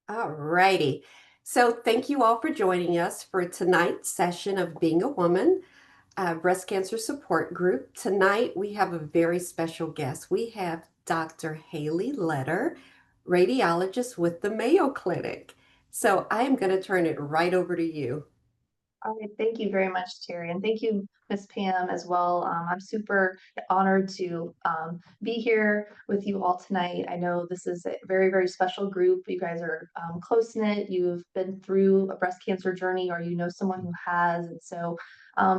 All righty. So, thank you all for joining us for tonight's session of Being a Woman, Breast Cancer Support Group. Tonight, we have a very special guest. We have Dr. Haley Letter, radiologist with the Mayo Clinic. So, I am going to turn it right over to you. All right, thank you very much, Terry, and thank you, Miss Pam, as well. I'm super honored to be here with you all tonight. I know this is a very, very special group. You guys are close-knit. You've been through a breast cancer journey, or you know someone who has, and so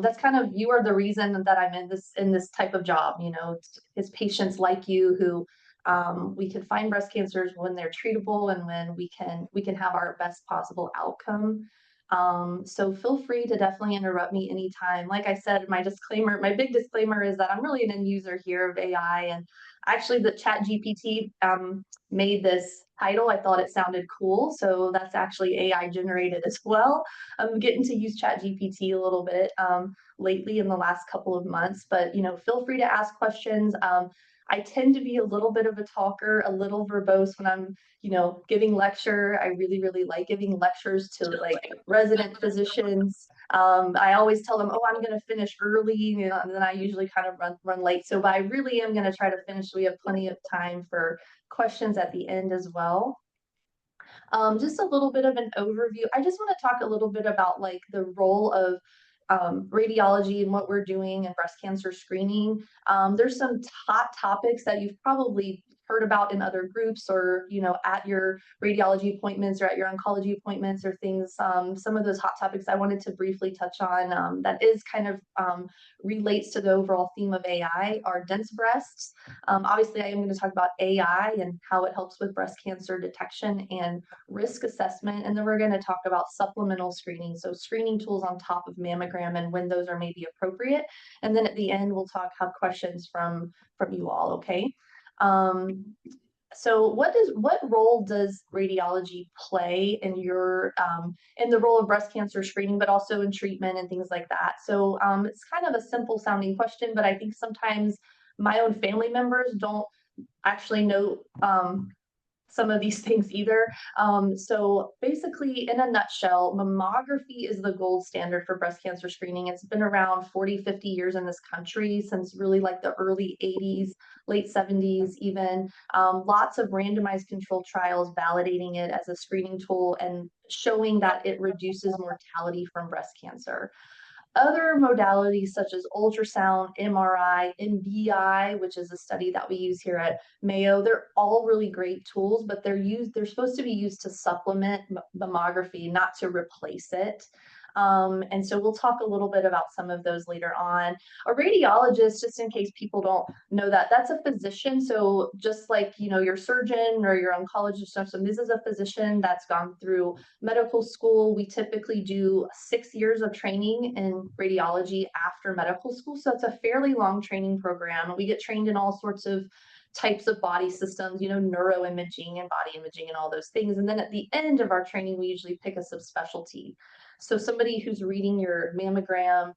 that's kind of you are the reason that I'm in this type of job. You know, it's patients like you who we can find breast cancers when they're treatable and when we can have our best possible outcome. So feel free to definitely interrupt me anytime. Like I said, my big disclaimer is that I'm really an end user here of AI, and actually the Chat GPT made this title. I thought it sounded cool, so that's actually AI generated as well. I'm getting to use Chat GPT a little bit lately in the last couple of months, but feel free to ask questions. I tend to be a little bit of a talker, a little verbose when I'm giving lecture. I really, really like giving lectures to like resident physicians. I always tell them, oh, I'm going to finish early, and then I usually kind of run late. But I really am going to try to finish. So we have plenty of time for questions at the end as well. Just a little bit of an overview. I just want to talk a little bit about like the role of radiology and what we're doing in breast cancer screening. There's some hot topics that you've probably heard about in other groups or at your radiology appointments or at your oncology appointments or things. Some of those hot topics I wanted to briefly touch on that is kind of relates to the overall theme of AI are dense breasts. Obviously, I am going to talk about AI and how it helps with breast cancer detection and risk assessment. And then we're going to talk about supplemental screening, so screening tools on top of mammogram and when those are maybe appropriate. And then at the end, we'll have questions from you all, okay? Um, so what role does radiology play in your in the role of breast cancer screening, but also in treatment and things like that? So it's kind of a simple sounding question, but I think sometimes my own family members don't actually know some of these things either. So basically, in a nutshell, mammography is the gold standard for breast cancer screening. It's been around 40, 50 years in this country since really like the early 80s, late 70s even. Lots of randomized controlled trials validating it as a screening tool and showing that it reduces mortality from breast cancer. Other modalities such as ultrasound, MRI, NBI, which is a study that we use here at Mayo, they're all really great tools, but they're supposed to be used to supplement mammography, not to replace it. And so we'll talk a little bit about some of those later on. A radiologist, just in case people don't know that, that's a physician. So just like your surgeon or your oncologist, so this is a physician that's gone through medical school. We typically do 6 years of training in radiology after medical school. So it's a fairly long training program. We get trained in all sorts of types of body systems, neuroimaging and body imaging and all those things. And then at the end of our training, we usually pick a subspecialty. So somebody who's reading your mammogram,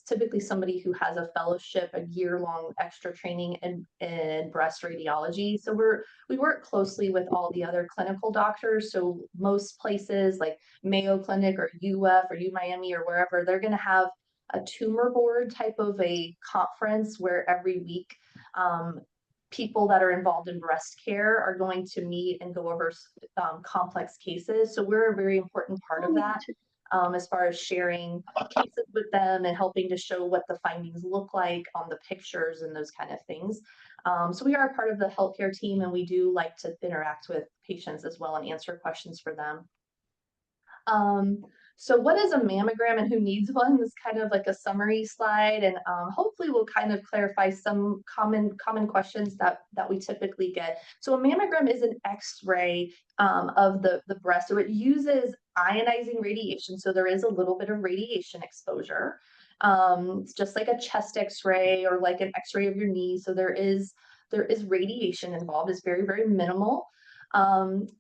typically somebody who has a fellowship, a year-long extra training in breast radiology. So we work closely with all the other clinical doctors. So most places like Mayo Clinic or UF or U Miami or wherever, they're going to have a tumor board type of a conference where every week people that are involved in breast care are going to meet and go over complex cases. So we're a very important part of that as far as sharing cases with them and helping to show what the findings look like on the pictures and those kind of things. So we are a part of the healthcare team, and we do like to interact with patients as well and answer questions for them. So what is a mammogram and who needs one? This kind of like a summary slide, and hopefully we'll kind of clarify some common questions that we typically get. So a mammogram is an X-ray of the breast. So it uses ionizing radiation. So there is a little bit of radiation exposure. It's just like a chest X-ray or like an X-ray of your knee. So there is radiation involved. It's very, very minimal.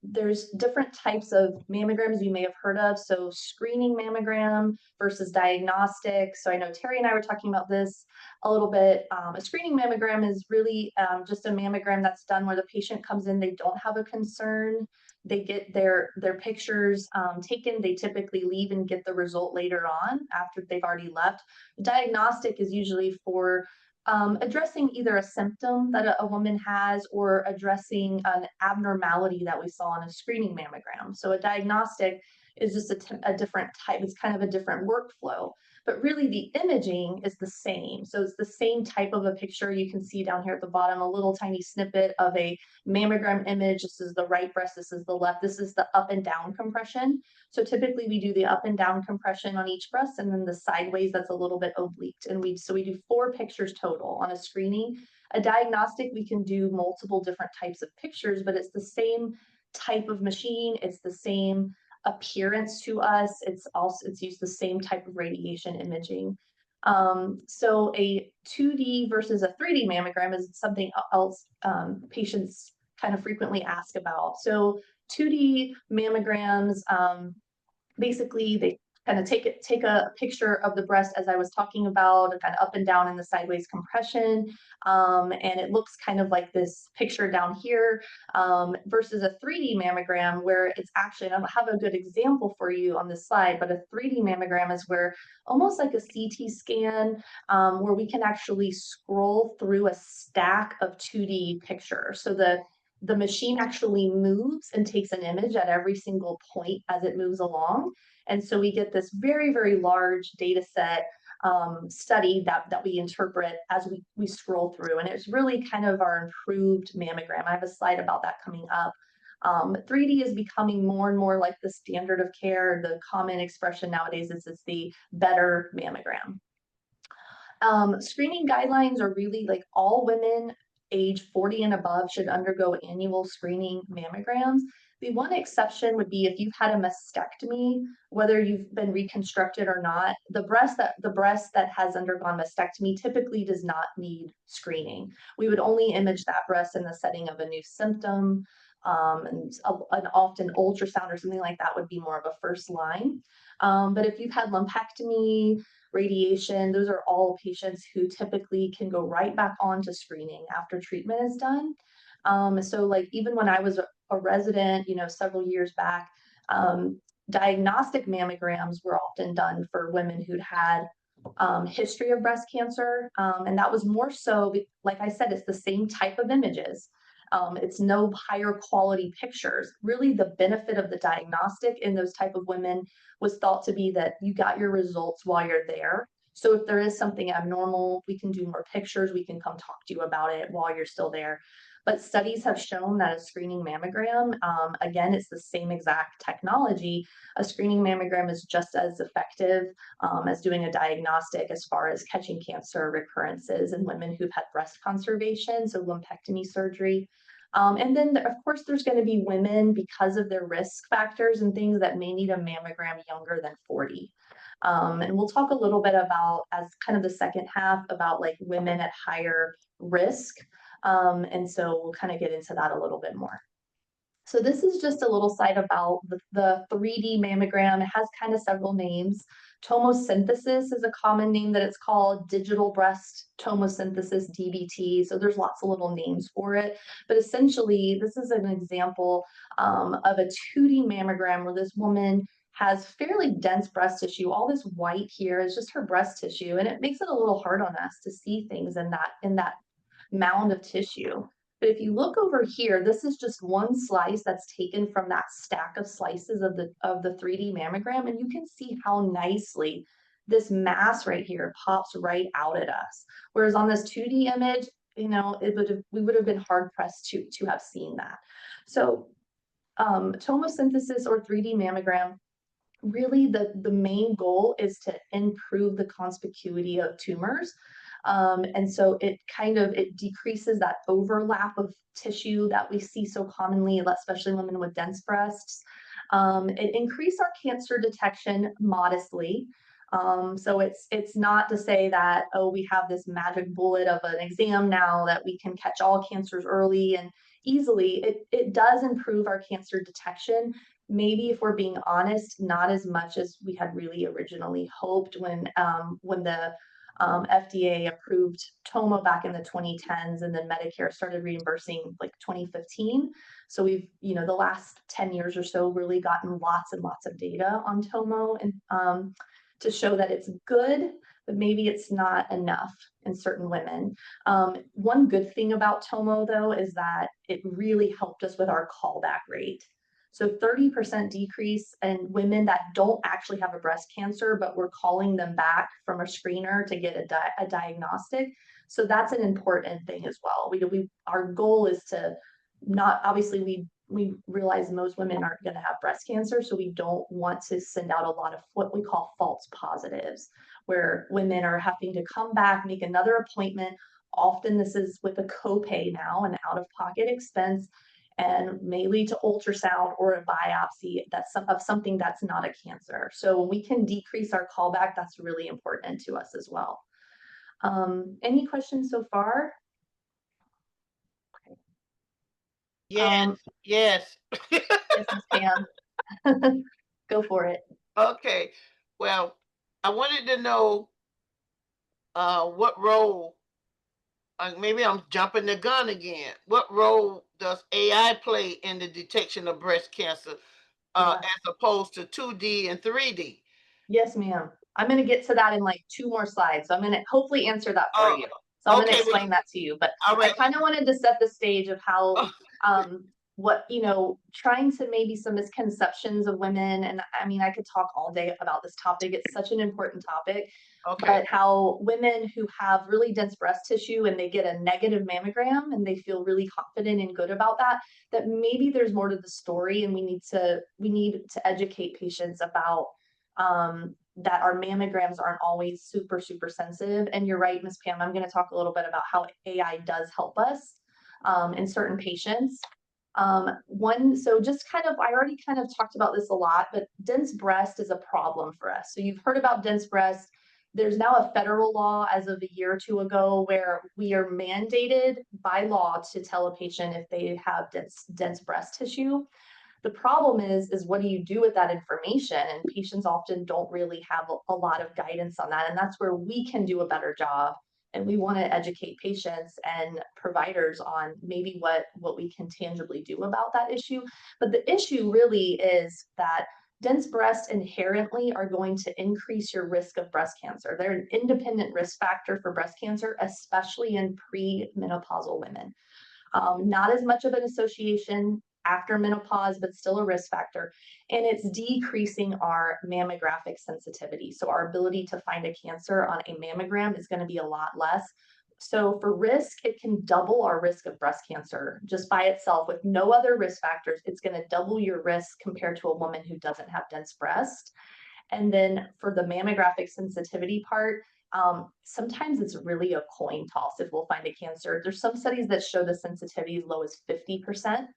There's different types of mammograms you may have heard of. So screening mammogram versus diagnostic. So I know Terry and I were talking about this a little bit. A screening mammogram is really just a mammogram that's done where the patient comes in, they don't have a concern. they get their pictures taken. They typically leave and get the result later on after they've already left. Diagnostic is usually for addressing either a symptom that a woman has or addressing an abnormality that we saw in a screening mammogram. So a diagnostic is just a different type. It's kind of a different workflow, but really the imaging is the same. So it's the same type of a picture. You can see down here at the bottom a little tiny snippet of a mammogram image. This is the right breast, this is the left, this is the up and down compression. So typically we do the up and down compression on each breast, and then the sideways that's a little bit obliqued. And we do 4 pictures total on a screening. A diagnostic, we can do multiple different types of pictures, but it's the same type of machine, it's the same appearance to us. It's used the same type of radiation imaging. So a 2D versus a 3D mammogram is something else patients kind of frequently ask about. So 2D mammograms, basically they kind of take a picture of the breast as I was talking about, kind of up and down in the sideways compression, and it looks kind of like this picture down here, versus a 3D mammogram where it's actually, and I don't have a good example for you on this slide, but a 3D mammogram is where almost like a CT scan, where we can actually scroll through a stack of 2D pictures. So the machine actually moves and takes an image at every single point as it moves along. And so we get this very, very large data set study that we interpret as we scroll through. And it's really kind of our improved mammogram. I have a slide about that coming up. 3D is becoming more and more like the standard of care. The common expression nowadays is it's the better mammogram. Screening guidelines are really like all women age 40 and above should undergo annual screening mammograms. The one exception would be if you've had a mastectomy, whether you've been reconstructed or not. The breast that has undergone mastectomy typically does not need screening. We would only image that breast in the setting of a new symptom, and an often ultrasound or something like that would be more of a first line. But if you've had lumpectomy, radiation, those are all patients who typically can go right back on to screening after treatment is done. So like even when I was a resident, several years back, diagnostic mammograms were often done for women who'd had history of breast cancer. And that was more so, like I said, it's the same type of images. It's no higher quality pictures. Really, the benefit of the diagnostic in those type of women was thought to be that you got your results while you're there. So if there is something abnormal, we can do more pictures. We can come talk to you about it while you're still there. But studies have shown that a screening mammogram, again, it's the same exact technology. A screening mammogram is just as effective as doing a diagnostic as far as catching cancer recurrences in women who've had breast conservation, so lumpectomy surgery. And then, of course, there's going to be women because of their risk factors and things that may need a mammogram younger than 40. And we'll talk a little bit about, as kind of the second half, about like women at higher risk. And so we'll kind of get into that a little bit more. So this is just a little slide about the 3D mammogram. It has kind of several names. Tomosynthesis is a common name that it's called, digital breast tomosynthesis, DBT. So there's lots of little names for it. But essentially, this is an example of a 2D mammogram where this woman has fairly dense breast tissue. All this white here is just her breast tissue, and it makes it a little hard on us to see things in that mound of tissue. But if you look over here, this is just one slice that's taken from that stack of slices of the 3D mammogram, and you can see how nicely this mass right here pops right out at us. Whereas on this 2D image, we would have been hard pressed to have seen that. So tomosynthesis or 3D mammogram, really the main goal is to improve the conspicuity of tumors. And so it decreases that overlap of tissue that we see so commonly, especially women with dense breasts. It increased our cancer detection modestly. So it's not to say that, oh, we have this magic bullet of an exam now that we can catch all cancers early and easily. It does improve our cancer detection. Maybe if we're being honest, not as much as we had really originally hoped when the FDA approved TOMA back in the 2010s, and then Medicare started reimbursing like 2015. So we've, the last 10 years or so really gotten lots and lots of data on TOMO, and to show that it's good, but maybe it's not enough in certain women. One good thing about TOMO though is that it really helped us with our callback rate. So 30% decrease in women that don't actually have a breast cancer, but we're calling them back from a screener to get a diagnostic. So that's an important thing as well. Our goal is to not, obviously we realize most women aren't going to have breast cancer, so we don't want to send out a lot of what we call false positives, where women are having to come back, make another appointment. Often this is with a copay now, an out-of-pocket expense, and may lead to ultrasound or a biopsy of something that's not a cancer. So when we can decrease our callback, that's really important to us as well. Any questions so far? Yes, yes. Yes, Ms. Pam. Go for it. Okay. Well, I wanted to know what role, maybe I'm jumping the gun again. What role does AI play in the detection of breast cancer as opposed to 2D and 3D? Yes, ma'am. I'm going to get to that in like 2 more slides. So I'm going to hopefully answer that for you. So I'm going to explain that to you. But I kind of wanted to set the stage of how, trying to maybe some misconceptions of women. And I mean, I could talk all day about this topic. It's such an important topic. But how women who have really dense breast tissue and they get a negative mammogram and they feel really confident and good about that, that maybe there's more to the story, and we need to educate patients about that our mammograms aren't always super, super sensitive. And you're right, Ms. Pam, I'm going to talk a little bit about how AI does help us in certain patients. So just I already kind of talked about this a lot, but dense breast is a problem for us. So you've heard about dense breast. There's now a federal law as of a year or 2 ago where we are mandated by law to tell a patient if they have dense breast tissue. The problem is what do you do with that information? And patients often don't really have a lot of guidance on that. And that's where we can do a better job. And we want to educate patients and providers on maybe what we can tangibly do about that issue. But the issue really is that dense breasts inherently are going to increase your risk of breast cancer. They're an independent risk factor for breast cancer, especially in premenopausal women. Not as much of an association after menopause, but still a risk factor. And it's decreasing our mammographic sensitivity. So our ability to find a cancer on a mammogram is going to be a lot less. So for risk, it can double our risk of breast cancer just by itself with no other risk factors. It's going to double your risk compared to a woman who doesn't have dense breast. And then for the mammographic sensitivity part, sometimes it's really a coin toss if we'll find a cancer. There's some studies that show the sensitivity as low as 50%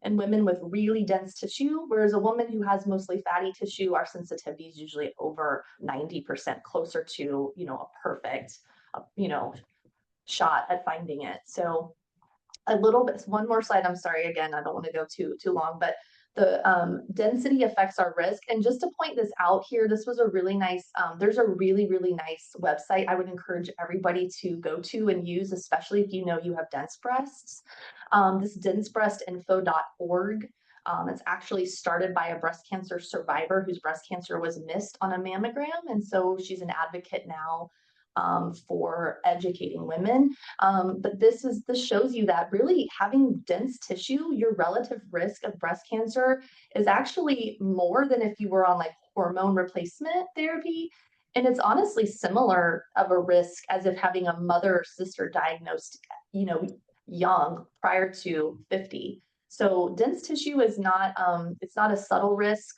in women with really dense tissue, whereas a woman who has mostly fatty tissue, our sensitivity is usually over 90%, closer to, a perfect, shot at finding it. So a little bit, one more slide, I'm sorry, again, I don't want to go too long, but the density affects our risk. And just to point this out here, this was a really nice, there's a really, really nice website I would encourage everybody to go to and use, especially if you know you have dense breasts. This densebreastinfo.org. It's actually started by a breast cancer survivor whose breast cancer was missed on a mammogram. And so she's an advocate now for educating women. But this shows you that really having dense tissue, your relative risk of breast cancer is actually more than if you were on like hormone replacement therapy. And it's honestly similar of a risk as if having a mother or sister diagnosed, young prior to 50. So dense tissue is not, it's not a subtle risk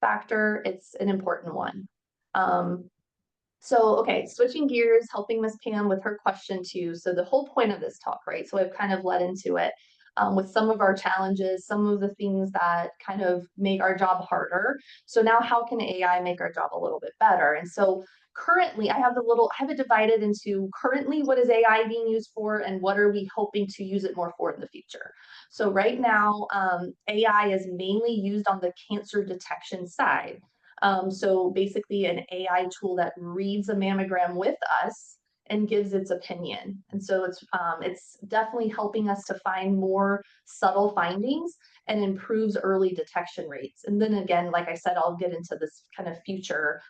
factor, it's an important one. So, okay, switching gears, helping Miss Pam with her question too. So the whole point of this talk, right? So I've kind of led into it with some of our challenges, some of the things that kind of make our job harder. So now how can AI make our job a little bit better? And so currently I have it divided into currently what is AI being used for and what are we hoping to use it more for in the future. So right now, AI is mainly used on the cancer detection side. So basically an AI tool that reads a mammogram with us and gives its opinion. And so it's definitely helping us to find more subtle findings and improves early detection rates. And then again, like I said, I'll get into this kind of future,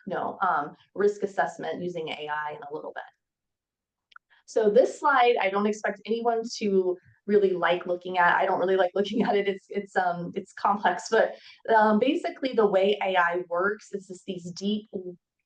risk assessment using AI in a little bit. So this slide, I don't expect anyone to really like looking at. I don't really like looking at it. It's complex, but basically the way AI works is these deep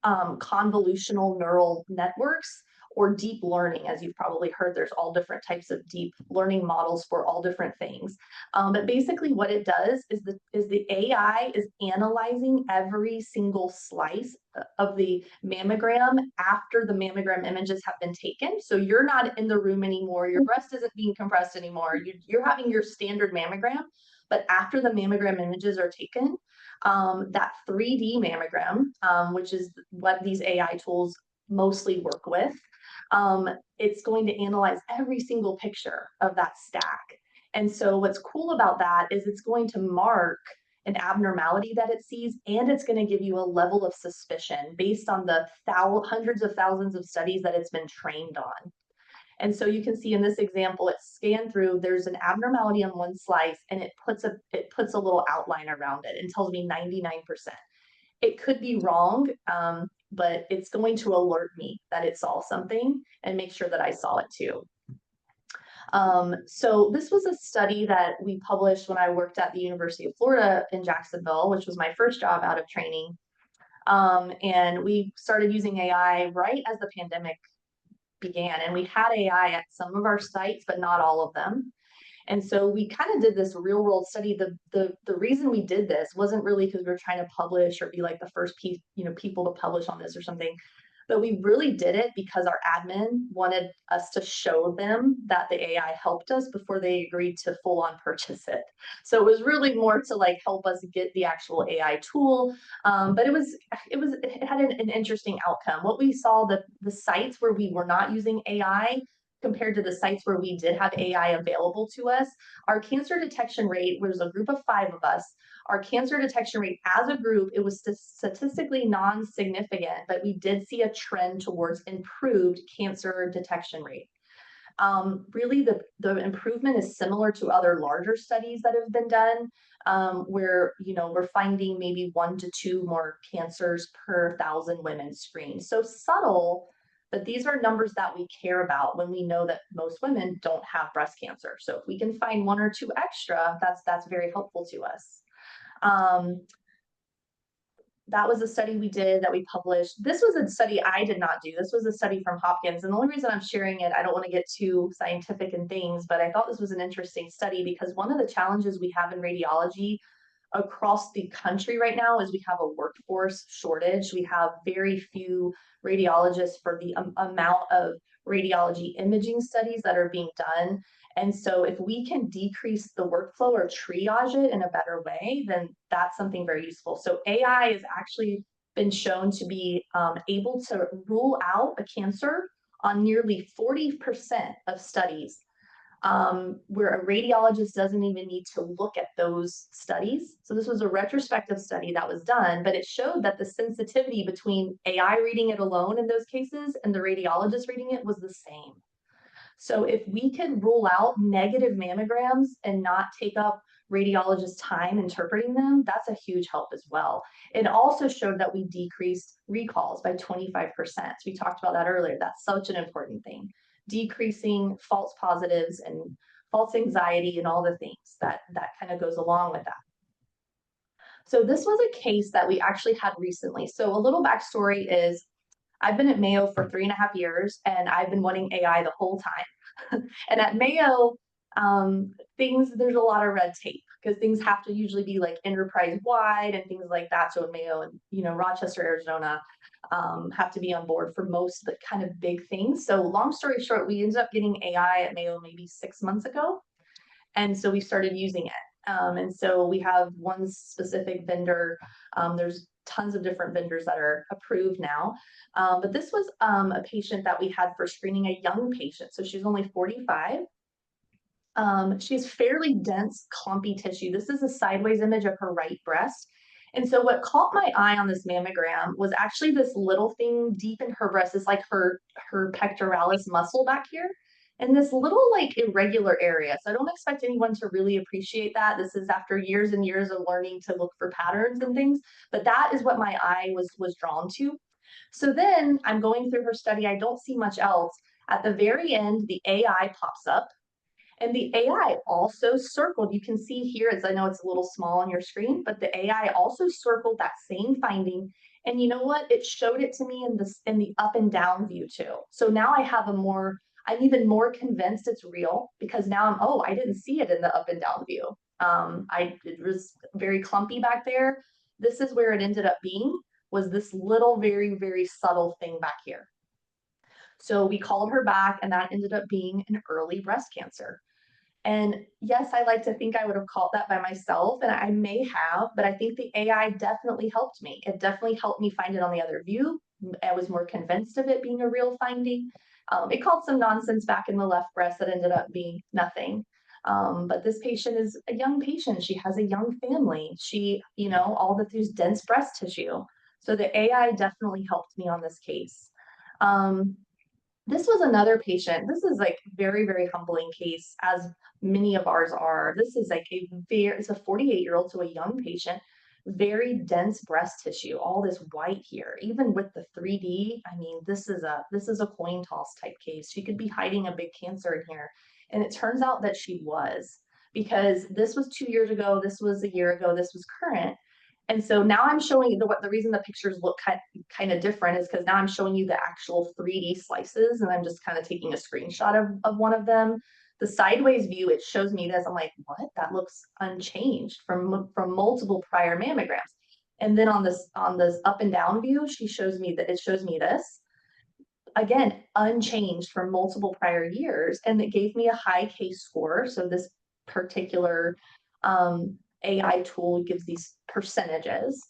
convolutional neural networks, or deep learning. As you've probably heard, there's all different types of deep learning models for all different things. But basically what it does is the AI is analyzing every single slice of the mammogram after the mammogram images have been taken. So you're not in the room anymore, your breast isn't being compressed anymore, you're having your standard mammogram, but after the mammogram images are taken, that 3D mammogram, which is what these AI tools mostly work with, it's going to analyze every single picture of that stack. And so what's cool about that is it's going to mark an abnormality that it sees, and it's going to give you a level of suspicion based on the hundreds of thousands of studies that it's been trained on. And so you can see in this example, it's scanned through, there's an abnormality on one slice, and it puts a little outline around it and tells me 99%. It could be wrong, but it's going to alert me that it saw something and make sure that I saw it too. So this was a study that we published when I worked at the University of Florida in Jacksonville, which was my first job out of training. And we started using AI right as the pandemic began, and we had AI at some of our sites, but not all of them. And so we kind of did this real world study. The reason we did this wasn't really because we were trying to publish or be like the first people to publish on this or something, but we really did it because our admin wanted us to show them that the AI helped us before they agreed to full on purchase it. So it was really more to like help us get the actual AI tool, but it had an interesting outcome. What we saw, the sites where we were not using AI compared to the sites where we did have AI available to us, our cancer detection rate, was a group of 5 of us, our cancer detection rate as a group, it was statistically non-significant, but we did see a trend towards improved cancer detection rate. Really, the improvement is similar to other larger studies that have been done, where we're finding maybe 1 to 2 more cancers per 1,000 women screened. So subtle, but these are numbers that we care about when we know that most women don't have breast cancer. So if we can find 1 or 2 extra, that's very helpful to us. That was a study we did that we published. This was a study I did not do. This was a study from Hopkins. And the only reason I'm sharing it, I don't want to get too scientific and things, but I thought this was an interesting study because one of the challenges we have in radiology across the country right now is we have a workforce shortage. We have very few radiologists for the amount of radiology imaging studies that are being done. And so if we can decrease the workflow or triage it in a better way, then that's something very useful. So AI has actually been shown to be able to rule out a cancer on nearly 40% of studies, where a radiologist doesn't even need to look at those studies. So this was a retrospective study that was done, but it showed that the sensitivity between AI reading it alone in those cases and the radiologist reading it was the same. So if we can rule out negative mammograms and not take up radiologists' time interpreting them, that's a huge help as well. It also showed that we decreased recalls by 25%. We talked about that earlier. That's such an important thing. Decreasing false positives and false anxiety and all the things that kind of goes along with that. So this was a case that we actually had recently. So a little backstory is I've been at Mayo for 3.5 years, and I've been wanting AI the whole time. And at Mayo, there's a lot of red tape because things have to usually be like enterprise wide and things like that. So in Mayo and Rochester, Arizona, have to be on board for most of the kind of big things. So long story short, we ended up getting AI at Mayo maybe 6 months ago. And so we started using it. And so we have one specific vendor. There's tons of different vendors that are approved now. But this was a patient that we had for screening, a young patient. So she's only 45. She has fairly dense, clumpy tissue. This is a sideways image of her right breast. And so what caught my eye on this mammogram was actually this little thing deep in her breast. It's like her pectoralis muscle back here, and this little like irregular area. So I don't expect anyone to really appreciate that. This is after years and years of learning to look for patterns and things, but that is what my eye was drawn to. So then I'm going through her study. I don't see much else. At the very end, the AI pops up, and the AI also circled, you can see here, I know it's a little small on your screen, but the AI also circled that same finding. And you know what? It showed it to me in the up and down view too. So now I'm even more convinced it's real, because now I didn't see it in the up and down view. It was very clumpy back there. This is where it ended up being, was this little, very, very subtle thing back here. So we called her back, and that ended up being an early breast cancer. And yes, I like to think I would have caught that by myself, and I may have, but I think the AI definitely helped me. It definitely helped me find it on the other view. I was more convinced of it being a real finding. It called some nonsense back in the left breast that ended up being nothing. But this patient is a young patient. She has a young family. She, there's dense breast tissue. So the AI definitely helped me on this case. This was another patient. This is like very, very humbling case, as many of ours are. This is like it's a 48-year-old, so a young patient, very dense breast tissue, all this white here. Even with the 3D, I mean, this is a coin toss type case. She could be hiding a big cancer in here. And it turns out that she was, because this was 2 years ago, this was a year ago, this was current. And so now I'm showing you the reason the pictures look kind of different is because now I'm showing you the actual 3D slices, and I'm just kind of taking a screenshot of one of them. The sideways view, it shows me this. I'm like, what? That looks unchanged from multiple prior mammograms. And then on this up and down view, it shows me this. Again, unchanged from multiple prior years. And it gave me a high case score. So this particular AI tool gives these percentages.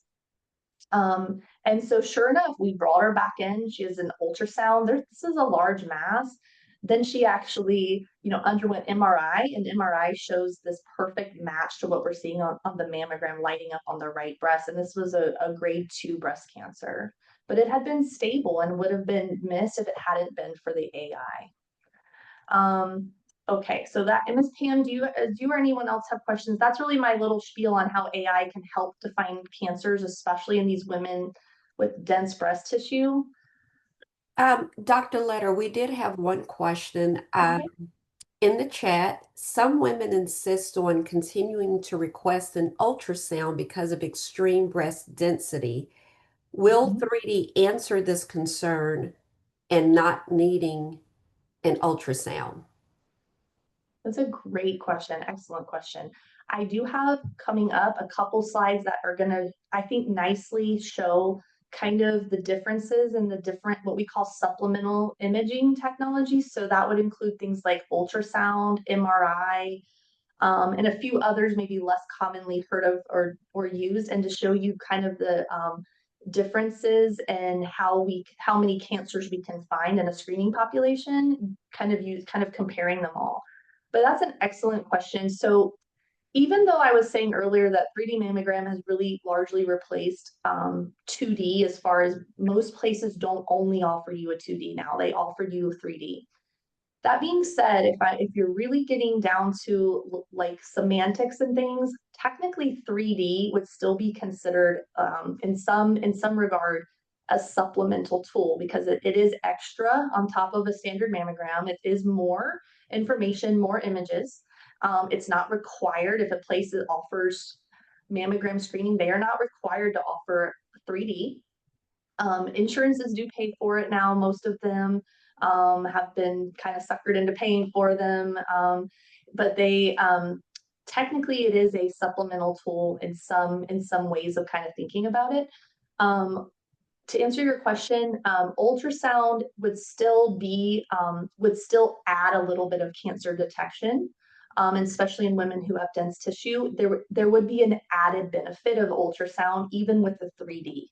And so sure enough, we brought her back in. She has an ultrasound. This is a large mass. Then she actually, underwent MRI, and MRI shows this perfect match to what we're seeing on the mammogram lighting up on the right breast. And this was a grade 2 breast cancer, but it had been stable and would have been missed if it hadn't been for the AI. Okay, so and Ms. Pam, do you or anyone else have questions? That's really my little spiel on how AI can help to find cancers, especially in these women with dense breast tissue. Dr. Letter, we did have one question Okay. in the chat. Some women insist on continuing to request an ultrasound because of extreme breast density. Will 3D answer this concern and not needing an ultrasound? That's a great question. Excellent question. I do have coming up a couple slides that are going to, I think, nicely show kind of the differences in the different, what we call supplemental imaging technologies. So that would include things like ultrasound, MRI, and a few others maybe less commonly heard of or used, and to show you kind of the differences in how many cancers we can find in a screening population, kind of comparing them all. But that's an excellent question. So even though I was saying earlier that 3D mammogram has really largely replaced 2D, as far as most places don't only offer you a 2D now, they offer you 3D. That being said, if you're really getting down to like semantics and things, technically 3D would still be considered in some regard a supplemental tool, because it is extra on top of a standard mammogram. It is more information, more images. It's not required. If a place that offers mammogram screening, they are not required to offer 3D. Insurances do pay for it now. Most of them have been kind of suckered into paying for them, but they technically it is a supplemental tool in some ways of kind of thinking about it. To answer your question, ultrasound would still add a little bit of cancer detection, and especially in women who have dense tissue. There would be an added benefit of ultrasound even with the 3D.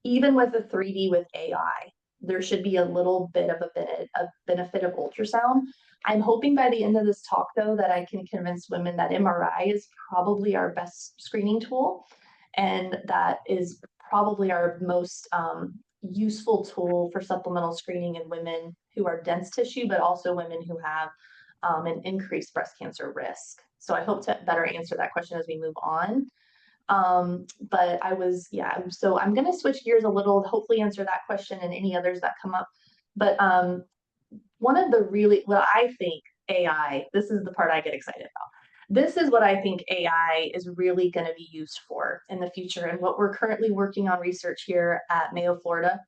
Even with the 3D with AI, there should be a little bit of a benefit of ultrasound. I'm hoping by the end of this talk, though, that I can convince women that MRI is probably our best screening tool. And that is probably our most useful tool for supplemental screening in women who are dense tissue, but also women who have an increased breast cancer risk. So I hope to better answer that question as we move on. But so I'm going to switch gears a little, hopefully answer that question and any others that come up. But one of the what I think AI, this is the part I get excited about. This is what I think AI is really going to be used for in the future, and what we're currently working on research here at Mayo, Florida.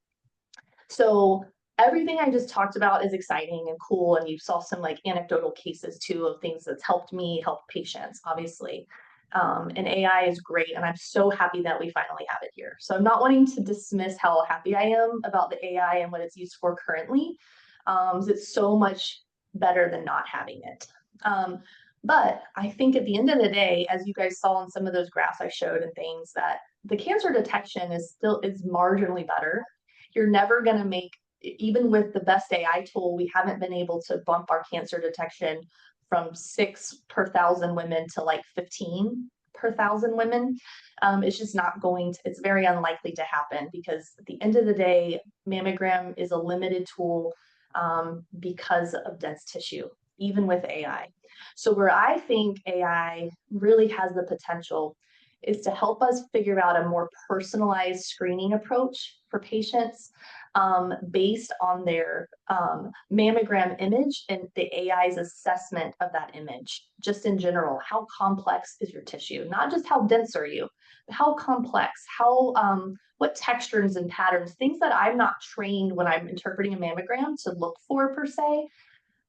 So everything I just talked about is exciting and cool, and you saw some like anecdotal cases too of things that's helped me help patients, obviously. And AI is great, and I'm so happy that we finally have it here. So I'm not wanting to dismiss how happy I am about the AI and what it's used for currently. It's so much better than not having it. But I think at the end of the day, as you guys saw in some of those graphs I showed and things, that the cancer detection is marginally better. You're never going to make, even with the best AI tool, we haven't been able to bump our cancer detection from 6 per 1,000 women to like 15 per 1,000 women. It's just not going to, it's very unlikely to happen, because at the end of the day, mammogram is a limited tool because of dense tissue, even with AI. So where I think AI really has the potential is to help us figure out a more personalized screening approach for patients based on their mammogram image and the AI's assessment of that image. Just in general, how complex is your tissue? Not just how dense are you, but how complex, what textures and patterns, things that I'm not trained when I'm interpreting a mammogram to look for per se,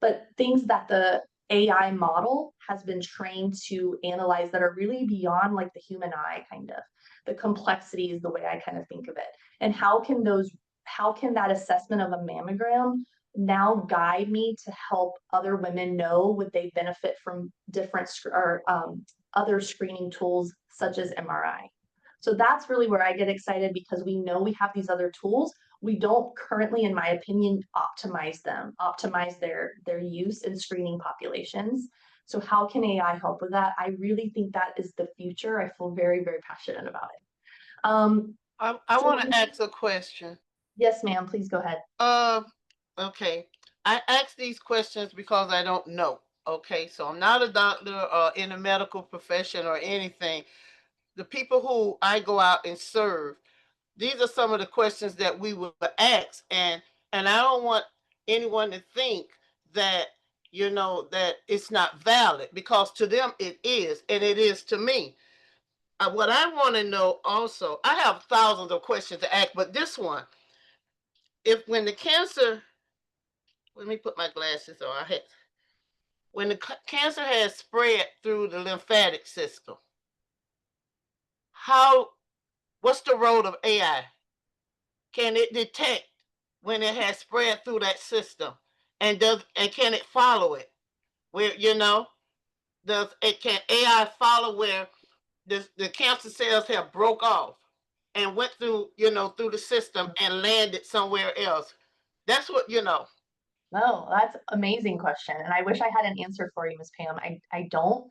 but things that the AI model has been trained to analyze that are really beyond like the human eye, kind of. The complexity is the way I kind of think of it. And how can that assessment of a mammogram now guide me to help other women know would they benefit from different other screening tools such as MRI? So that's really where I get excited, because we know we have these other tools. We don't currently, in my opinion, optimize their use in screening populations. So how can AI help with that? I really think that is the future. I feel very, very passionate about it. I want to ask a question. Yes, ma'am, please go ahead. Okay. I ask these questions because I don't know. Okay, so I'm not a doctor or in a medical profession or anything. The people who I go out and serve, these are some of the questions that we would ask, and I don't want anyone to think that that it's not valid, because to them it is, and it is to me. What I want to know also, I have thousands of questions to ask, but this one, when the cancer, let me put my glasses on. When the cancer has spread through the lymphatic system, what's the role of AI? Can it detect when it has spread through that system, and can it follow it? Where can AI follow where the cancer cells have broke off and went through through the system and landed somewhere else? That's what. No, that's an amazing question. And I wish I had an answer for you, Ms. Pam. I don't.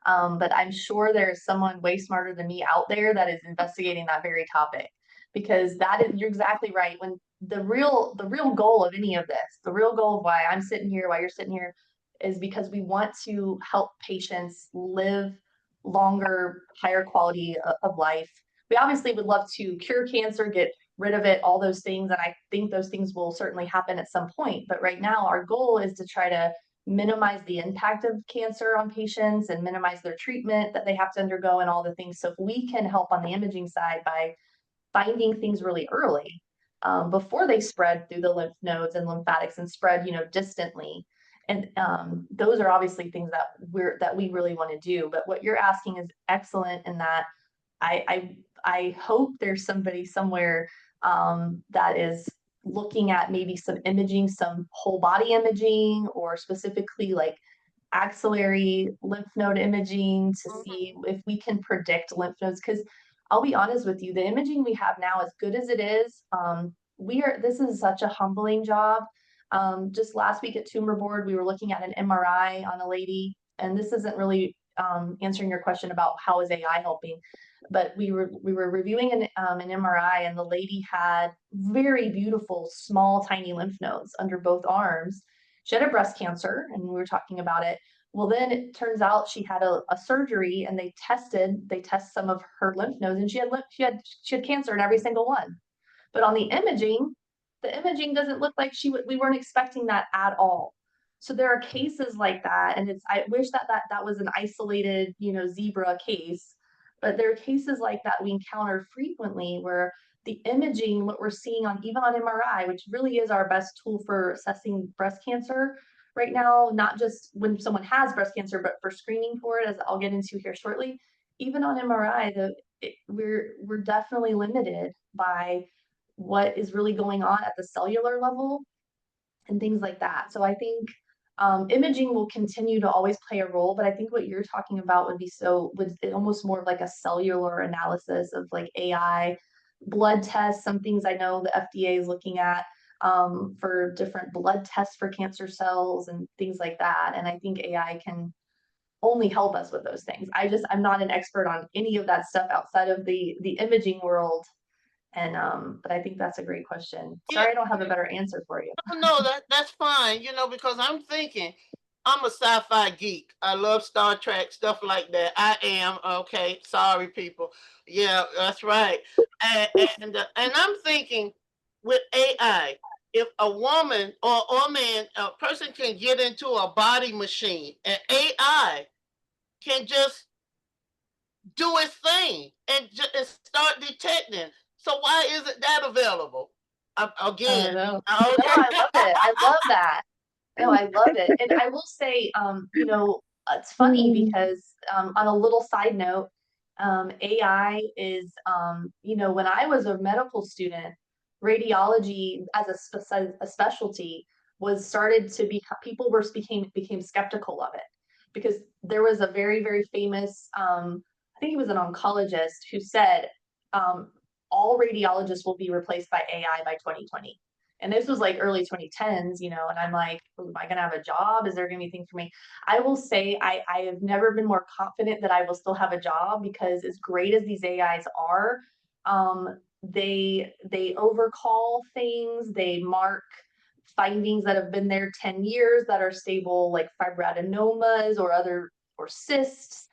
But I'm sure there's someone way smarter than me out there that is investigating that very topic, because you're exactly right. When the real goal of any of this, the real goal of why I'm sitting here, why you're sitting here, is because we want to help patients live longer, higher quality of life. We obviously would love to cure cancer, get rid of it, all those things. And I think those things will certainly happen at some point. But right now, our goal is to try to minimize the impact of cancer on patients and minimize their treatment that they have to undergo and all the things. So if we can help on the imaging side by finding things really early, before they spread through the lymph nodes and lymphatics and spread, distantly. And those are obviously things that we really want to do. But what you're asking is excellent in that I hope there's somebody somewhere that is looking at maybe some imaging, some whole body imaging, or specifically like axillary lymph node imaging to see if we can predict lymph nodes. Because I'll be honest with you, the imaging we have now, as good as it is, this is such a humbling job. Just last week at Tumor Board, we were looking at an MRI on a lady, and this isn't really answering your question about how is AI helping. but we were reviewing an MRI, and the lady had very beautiful, small, tiny lymph nodes under both arms. She had a breast cancer, and we were talking about it. Well, then it turns out she had a surgery, and they test some of her lymph nodes, and she had cancer in every single one. But on the imaging doesn't look like we weren't expecting that at all. So there are cases like that, and I wish that was an isolated, zebra case, but there are cases like that we encounter frequently where the imaging, what we're seeing on even on MRI, which really is our best tool for assessing breast cancer right now, not just when someone has breast cancer, but for screening for it, as I'll get into here shortly. Even on MRI, we're definitely limited by what is really going on at the cellular level and things like that. So I think imaging will continue to always play a role, but I think what you're talking about would almost more of like a cellular analysis of like AI blood tests. Some things I know the FDA is looking at for different blood tests for cancer cells and things like that. And I think AI can only help us with those things. I'm not an expert on any of that stuff outside of the imaging world. And but I think that's a great question. Yeah. Sorry, I don't have a better answer for you. No, that's fine. Because I'm thinking I'm a sci-fi geek. I love Star Trek, stuff like that. I am. Okay, sorry, people. Yeah, that's right. And I'm thinking with AI, if a woman or man, a person can get into a body machine, and AI can just do its thing and start detecting. So why isn't that available? I Again, don't know. okay. No, I love it. I love that. No, I love it. And I will say, it's funny because on a little side note, AI is, when I was a medical student, radiology as a specialty was started to be, people became skeptical of it because there was a very, very famous, I think he was an oncologist who said, all radiologists will be replaced by AI by 2020. And this was like early 2010s, and I'm like, am I gonna have a job? Is there gonna be anything for me? I will say I have never been more confident that I will still have a job, because as great as these AIs are, they overcall things, they mark findings that have been there 10 years that are stable, like fibroadenomas or cysts.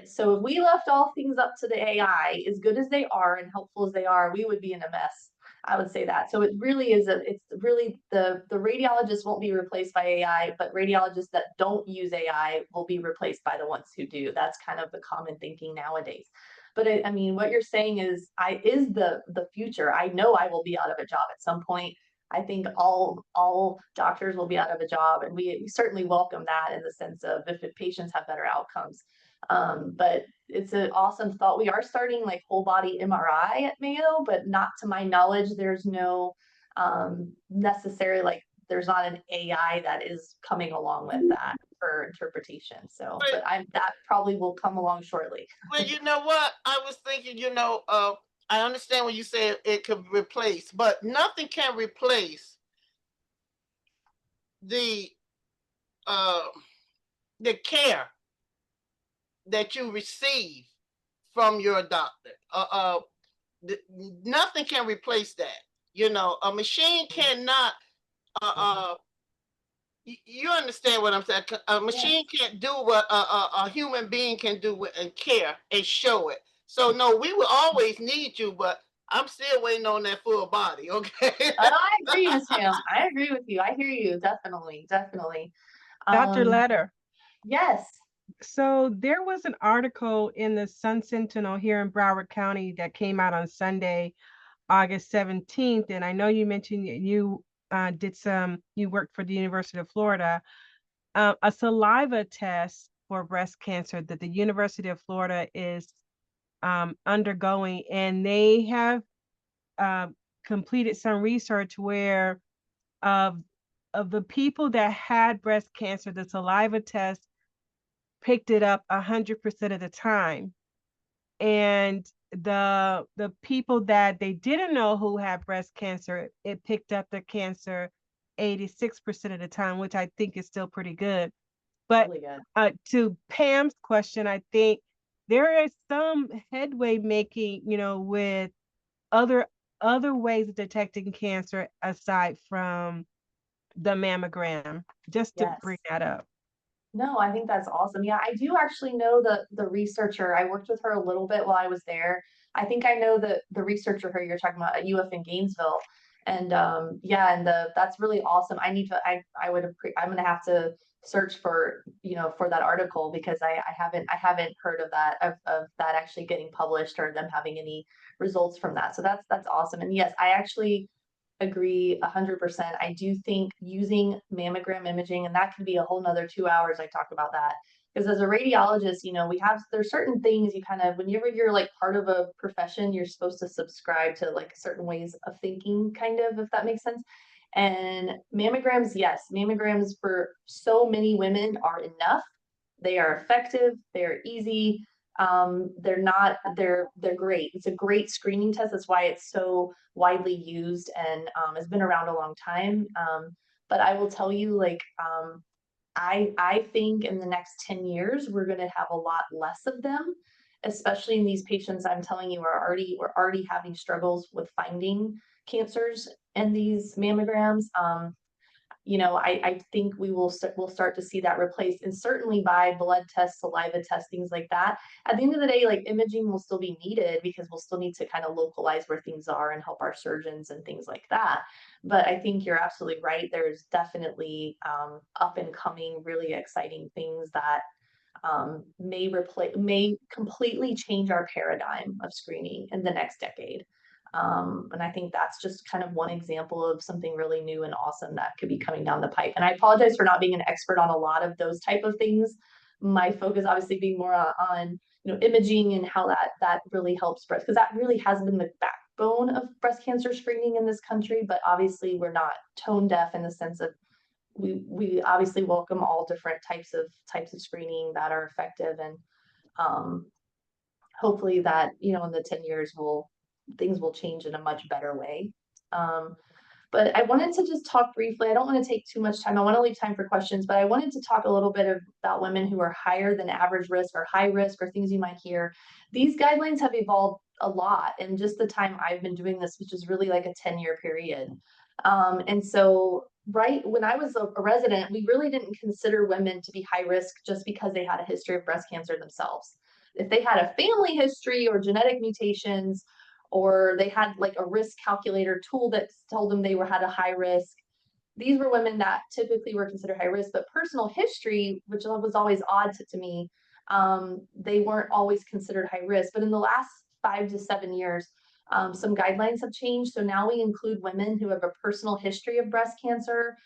So if we left all things up to the AI, as good as they are and helpful as they are, we would be in a mess. I would say that. So it really is it's really the radiologists won't be replaced by AI, but radiologists that don't use AI will be replaced by the ones who do. That's kind of the common thinking nowadays. But I mean, what you're saying is the future. I know I will be out of a job at some point. I think all doctors will be out of a job, and we certainly welcome that in the sense of if patients have better outcomes. But it's an awesome thought. We are starting like whole body MRI at Mayo, but not to my knowledge, there's no necessarily like there's not an AI that is coming along with that for interpretation. So, but that probably will come along shortly. Well, you know what? I was thinking, I understand when you say it could replace, but nothing can replace the uh, the care that you receive from your doctor. Nothing can replace that. A machine cannot. You understand what I'm saying? A machine can't do what a human being can do and care and show it. So no, we will always need you, but I'm still waiting on that full body. Okay. I agree, Miss Pam. I agree with you. I hear you. Definitely, definitely. Dr. Letter. Yes. So there was an article in the Sun Sentinel here in Broward County that came out on Sunday, August 17th. And I know you mentioned you you worked for the University of Florida, a saliva test for breast cancer that the University of Florida is undergoing. And they have completed some research where of the people that had breast cancer, the saliva test picked it up 100% of the time. And the people that they didn't know who had breast cancer, it picked up the cancer 86% of the time, which I think is still pretty good. But Really good. To Pam's question, I think there is some headway making, with other other ways of detecting cancer aside from the mammogram, just to bring Yes. that up. No, I think that's awesome. Yeah, I do actually know the researcher. I worked with her a little bit while I was there. I think I know the researcher who you're talking about at UF in Gainesville. And yeah, and that's really awesome. I'm gonna have to search for, for that article because I haven't heard of that actually getting published or them having any results from that. So that's awesome. And yes, I actually agree 100%. I do think using mammogram imaging, and that could be a whole nother 2 hours I talk about that. Because as a radiologist, there's certain things you kind of, whenever you're like part of a profession, you're supposed to subscribe to like certain ways of thinking, kind of, if that makes sense. And mammograms, yes, mammograms for so many women are enough. They are effective, they're easy, they're great. It's a great screening test. That's why it's so widely used and has been around a long time. But I will tell you, like, I think in the next 10 years we're going to have a lot less of them, especially in these patients I'm telling you we're already having struggles with finding cancers in these mammograms. I think we'll start to see that replaced, and certainly by blood tests, saliva tests, things like that. At the end of the day, like, imaging will still be needed because we'll still need to kind of localize where things are and help our surgeons and things like that. But I think you're absolutely right. There's definitely up and coming, really exciting things that may completely change our paradigm of screening in the next decade. And I think that's just kind of one example of something really new and awesome that could be coming down the pipe. And I apologize for not being an expert on a lot of those type of things. My focus obviously being more on imaging and how that really helps breast, because that really has been the backbone of breast cancer screening in this country. But obviously we're not tone deaf in the sense of we obviously welcome all different types of screening that are effective, and um, hopefully that in the 10 years things will change in a much better way. Um, but I wanted to just talk briefly. I don't want to take too much time. I want to leave time for questions, but I wanted to talk a little bit about women who are higher than average risk or high risk or things you might hear. These guidelines have evolved a lot in just the time I've been doing this, which is really like a 10-year period. And so right when I was a resident, we really didn't consider women to be high risk just because they had a history of breast cancer themselves. If they had a family history or genetic mutations, or they had like a risk calculator tool that told them had a high risk, these were women that typically were considered high risk. But personal history, which was always odd to me, they weren't always considered high risk. But in the last 5 to 7 years, some guidelines have changed. So now we include women who have a personal history of breast cancer,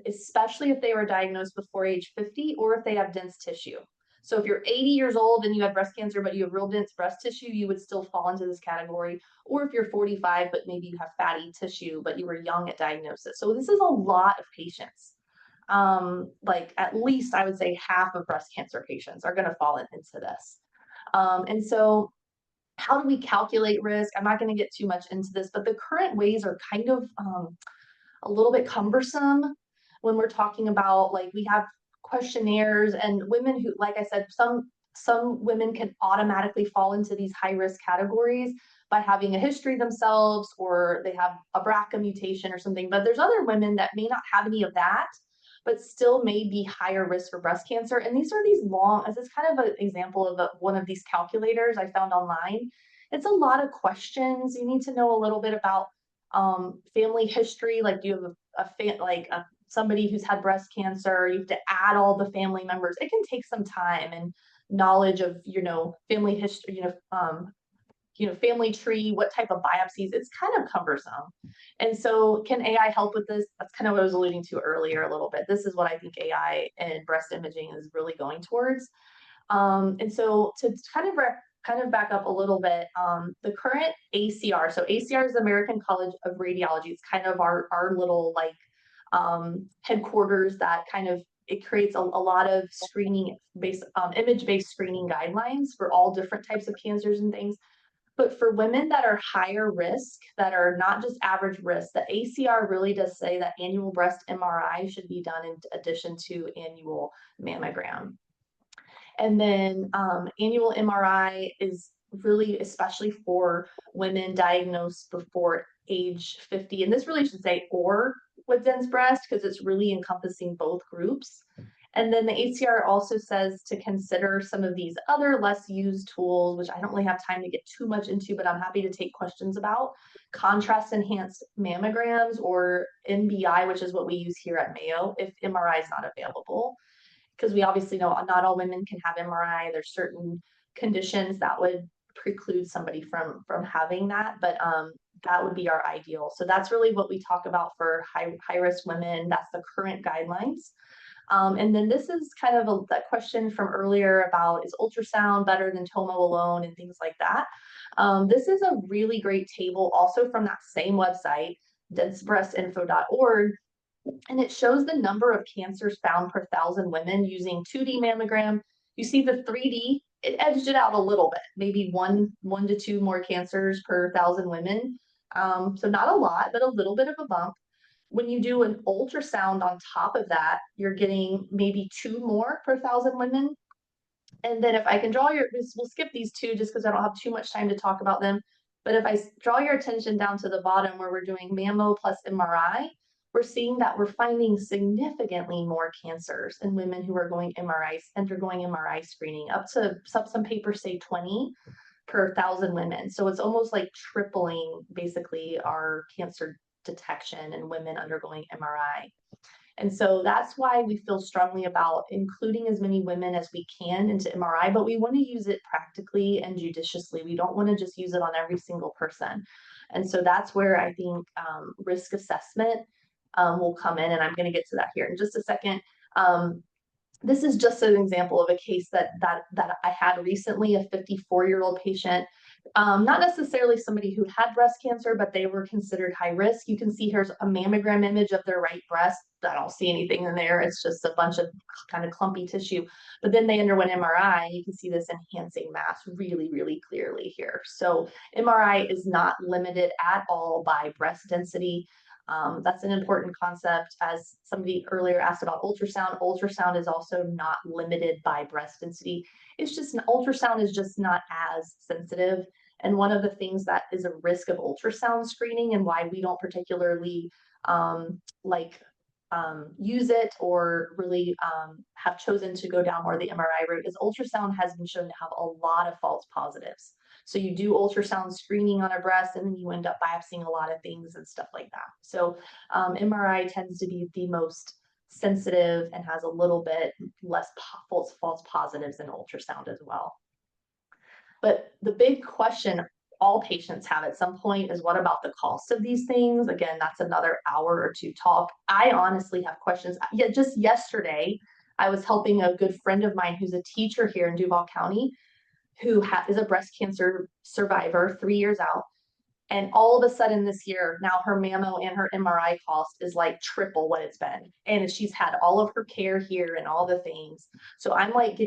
especially if they were diagnosed before age 50 or if they have dense tissue. So if you're 80 years old and you have breast cancer, but you have real dense breast tissue, you would still fall into this category. Or if you're 45, but maybe you have fatty tissue, but you were young at diagnosis. So this is a lot of patients. Like at least I would say half of breast cancer patients are going to fall into this. And so how do we calculate risk? I'm not going to get too much into this, but the current ways are kind of a little bit cumbersome when we're talking about, like, we have questionnaires, and women who, like I said, some women can automatically fall into these high risk categories by having a history themselves, or they have a BRCA mutation or something. But there's other women that may not have any of that, but still may be higher risk for breast cancer. And these long, as it's kind of an example of one of these calculators I found online. It's a lot of questions. You need to know a little bit about family history. Like, do you have somebody who's had breast cancer? You have to add all the family members. It can take some time and knowledge of family history, family tree, what type of biopsies. It's kind of cumbersome. And so can AI help with this? That's kind of what I was alluding to earlier a little bit. This is what I think AI and breast imaging is really going towards. And so to kind of back up a little bit, the current ACR, so ACR is the American College of Radiology. It's kind of our little headquarters that kind of, it creates a lot of screening based, image-based screening guidelines for all different types of cancers and things. But for women that are higher risk, that are not just average risk, the ACR really does say that annual breast MRI should be done in addition to annual mammogram. And then annual MRI is really especially for women diagnosed before age 50. And this really should say or with dense breast, because it's really encompassing both groups. And then the ACR also says to consider some of these other less used tools, which I don't really have time to get too much into, but I'm happy to take questions about. Contrast enhanced mammograms, or NBI, which is what we use here at Mayo if MRI is not available. Because we obviously know not all women can have MRI. There's certain conditions that would preclude somebody from having that, but that would be our ideal. So that's really what we talk about for high risk women. That's the current guidelines. And then this is kind of that question from earlier about, is ultrasound better than tomo alone and things like that. This is a really great table also from that same website, densebreastinfo.org. And it shows the number of cancers found per 1,000 women using 2D mammogram. You see the 3D, it edged it out a little bit, maybe one to two more cancers per 1,000 women. So not a lot, but a little bit of a bump. When you do an ultrasound on top of that, you're getting maybe 2 more per 1,000 women. And then if I can draw we'll skip these two just because I don't have too much time to talk about them. But if I draw your attention down to the bottom where we're doing mammo plus MRI, we're seeing that we're finding significantly more cancers in women who are undergoing MRI screening, up to some papers say 20 per 1,000 women. So it's almost like tripling basically our cancer detection in women undergoing MRI. And so that's why we feel strongly about including as many women as we can into MRI, but we want to use it practically and judiciously. We don't want to just use it on every single person. And so that's where I think risk assessment will come in, and I'm going to get to that here in just a second. This is just an example of a case that I had recently, a 54-year-old patient, not necessarily somebody who had breast cancer, but they were considered high risk. You can see here's a mammogram image of their right breast. I don't see anything in there. It's just a bunch of kind of clumpy tissue. But then they underwent MRI, and you can see this enhancing mass really, really clearly here. So MRI is not limited at all by breast density. That's an important concept. As somebody earlier asked about ultrasound, ultrasound is also not limited by breast density. It's just ultrasound is just not as sensitive. And one of the things that is a risk of ultrasound screening and why we don't particularly use it or really have chosen to go down more the MRI route is ultrasound has been shown to have a lot of false positives. So you do ultrasound screening on a breast and then you end up biopsying a lot of things and stuff like that. So MRI tends to be the most sensitive and has a little bit less false positives than ultrasound as well. But the big question all patients have at some point is, what about the cost of these things? Again, that's another hour or two talk. I honestly have questions. Yeah, just yesterday, I was helping a good friend of mine who's a teacher here in Duval County, who is a breast cancer survivor 3 years out. And all of a sudden this year, now her mammo and her MRI cost is like triple what it's been. And she's had all of her care here and all the things. So I'm like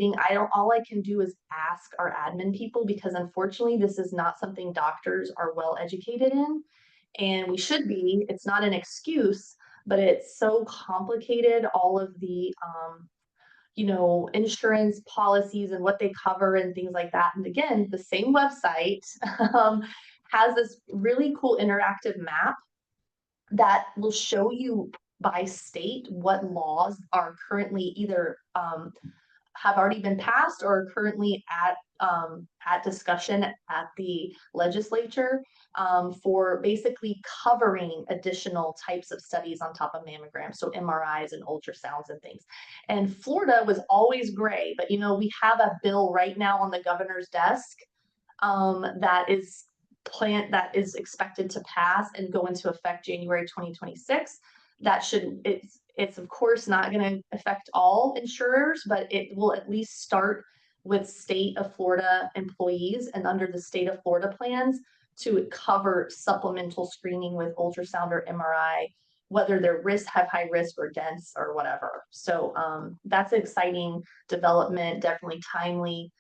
all I can do is ask our admin people, because unfortunately, this is not something doctors are well educated in. And we should be. It's not an excuse, but it's so complicated, all of the insurance policies and what they cover and things like that. And again, the same website has this really cool interactive map that will show you by state what laws are currently either have already been passed or are currently at discussion at the legislature for basically covering additional types of studies on top of mammograms, so MRIs and ultrasounds and things. And Florida was always gray, but we have a bill right now on the governor's desk that is expected to pass and go into effect January 2026. It's of course not going to affect all insurers, but it will at least start with state of Florida employees and under the state of Florida plans to cover supplemental screening with ultrasound or MRI, whether they're have high risk or dense or whatever. So that's an exciting development, definitely timely.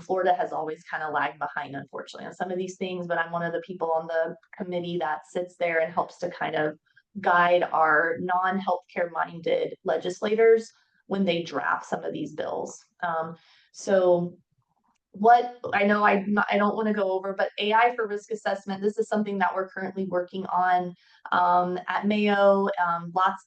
Florida has always kind of lagged behind, unfortunately, on some of these things, but I'm one of the people on the committee that sits there and helps to kind of guide our non-healthcare minded legislators when they draft some of these bills. So what I know I don't want to go over, but AI for risk assessment, this is something that we're currently working on at Mayo.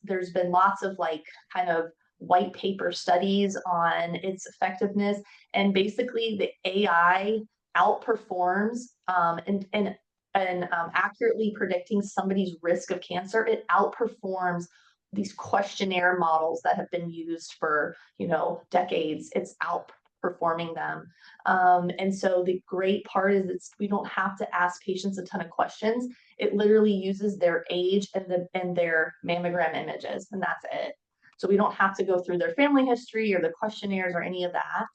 There's been lots of like kind of white paper studies on its effectiveness, and basically the AI outperforms and accurately predicting somebody's risk of cancer. It outperforms these questionnaire models that have been used for decades. It's outperforming them. And so the great part is we don't have to ask patients a ton of questions. It literally uses their age and their mammogram images, and that's it. So we don't have to go through their family history or the questionnaires or any of that.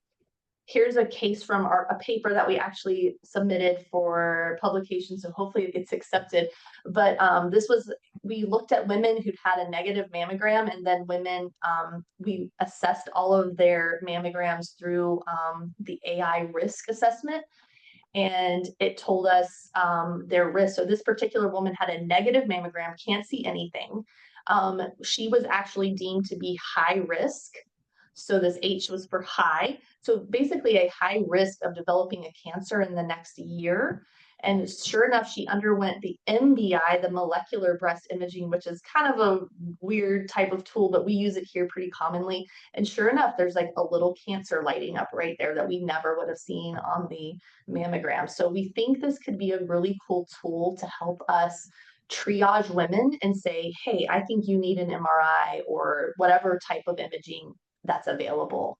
Here's a case from a paper that we actually submitted for publication, so hopefully it gets accepted. But we looked at women who'd had a negative mammogram, and then we assessed all of their mammograms through the AI risk assessment, and it told us their risk. So this particular woman had a negative mammogram, can't see anything. She was actually deemed to be high risk. So this H was for high. So basically a high risk of developing a cancer in the next year. And sure enough, she underwent the MBI, the molecular breast imaging, which is kind of a weird type of tool, but we use it here pretty commonly. And sure enough, there's like a little cancer lighting up right there that we never would have seen on the mammogram. So we think this could be a really cool tool to help us triage women and say, hey, I think you need an MRI or whatever type of imaging that's available.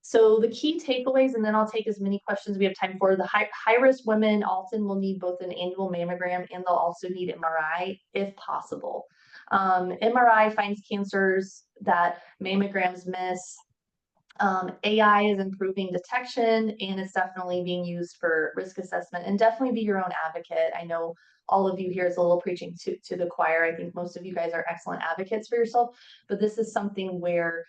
So the key takeaways, and then I'll take as many questions we have time for. The high-risk women often will need both an annual mammogram and they'll also need MRI if possible. MRI finds cancers that mammograms miss. AI is improving detection, and it's definitely being used for risk assessment. And definitely be your own advocate. I know all of you here is a little preaching to the choir. I think most of you guys are excellent advocates for yourself, but this is something where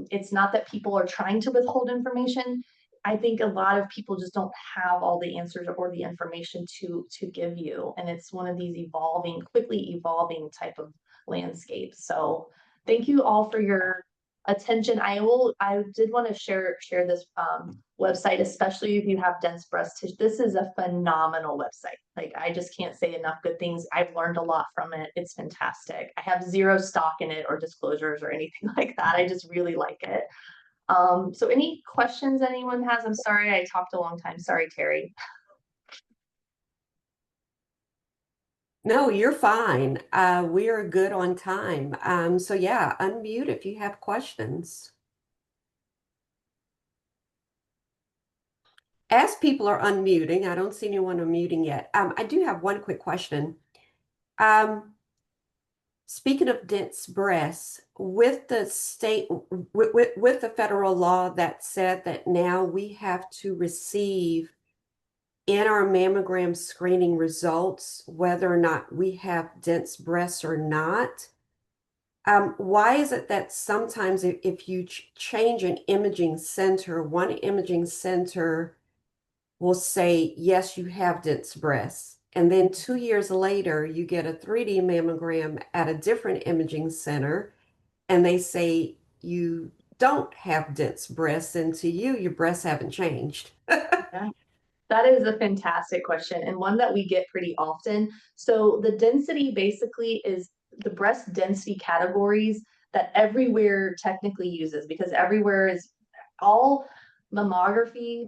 it's not that people are trying to withhold information. I think a lot of people just don't have all the answers or the information to give you. And it's one of these quickly evolving type of landscapes. So thank you all for your attention. I did want to share this website, especially if you have dense breast tissue. This is a phenomenal website. Like, I just can't say enough good things. I've learned a lot from it. It's fantastic. I have zero stock in it or disclosures or anything like that. I just really like it. So any questions anyone has? I'm sorry I talked a long time. Sorry, Terry. No, you're fine. We are good on time. So yeah, unmute if you have questions. As people are unmuting, I don't see anyone unmuting yet. I do have one quick question. Speaking of dense breasts, with the state, with the federal law that said that now we have to receive in our mammogram screening results whether or not we have dense breasts or not. Why is it that sometimes if you change an imaging center, one imaging center will say, yes, you have dense breasts. And then 2 years later, you get a 3D mammogram at a different imaging center, and they say you don't have dense breasts, and to you, your breasts haven't changed. Yeah. That is a fantastic question, and one that we get pretty often. So the density basically is the breast density categories that everywhere technically uses, because everywhere is all mammography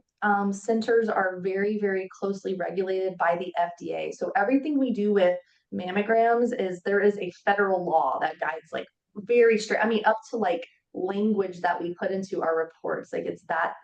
centers are very, very closely regulated by the FDA. So everything we do with mammograms there is a federal law that guides like very strict. I mean, up to like language that we put into our reports, like it's that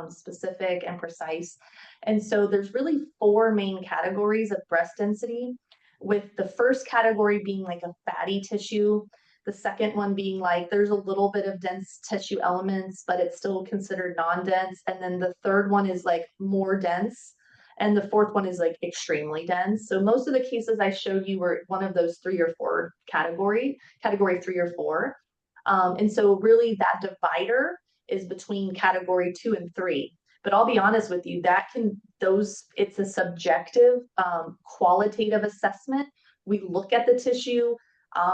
specific and precise. And so there's really 4 main categories of breast density, with the first category being like a fatty tissue, the second one being like there's a little bit of dense tissue elements but it's still considered non-dense, and then the third one is like more dense, and the fourth one is like extremely dense. So most of the cases I showed you were one of those 3 or 4 category 3 or 4. And so really that divider is between category 2 and 3. But I'll be honest with you, it's a subjective, qualitative assessment. We look at the tissue.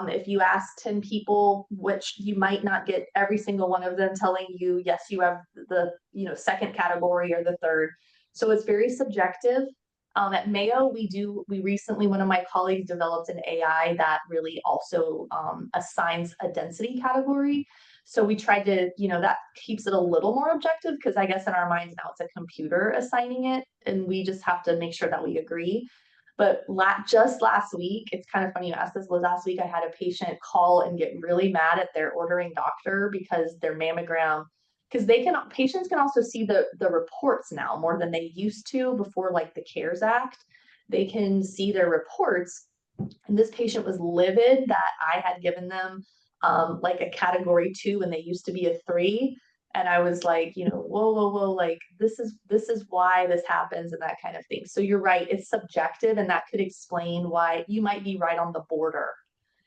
If you ask 10 people, which you might not get every single one of them telling you, yes, you have the second category or the third. So it's very subjective. At Mayo, we recently, one of my colleagues developed an AI that really also assigns a density category. So we tried to, that keeps it a little more objective, because I guess in our minds now it's a computer assigning it, and we just have to make sure that we agree. But just last week, it's kind of funny you asked this, was last week I had a patient call and get really mad at their ordering doctor because their mammogram, because patients can also see the reports now more than they used to before, like the CARES Act. They can see their reports, and this patient was livid that I had given them like a category 2 and they used to be a 3. And I was like, whoa, like this is why this happens and that kind of thing. So you're right, it's subjective, and that could explain why you might be right on the border,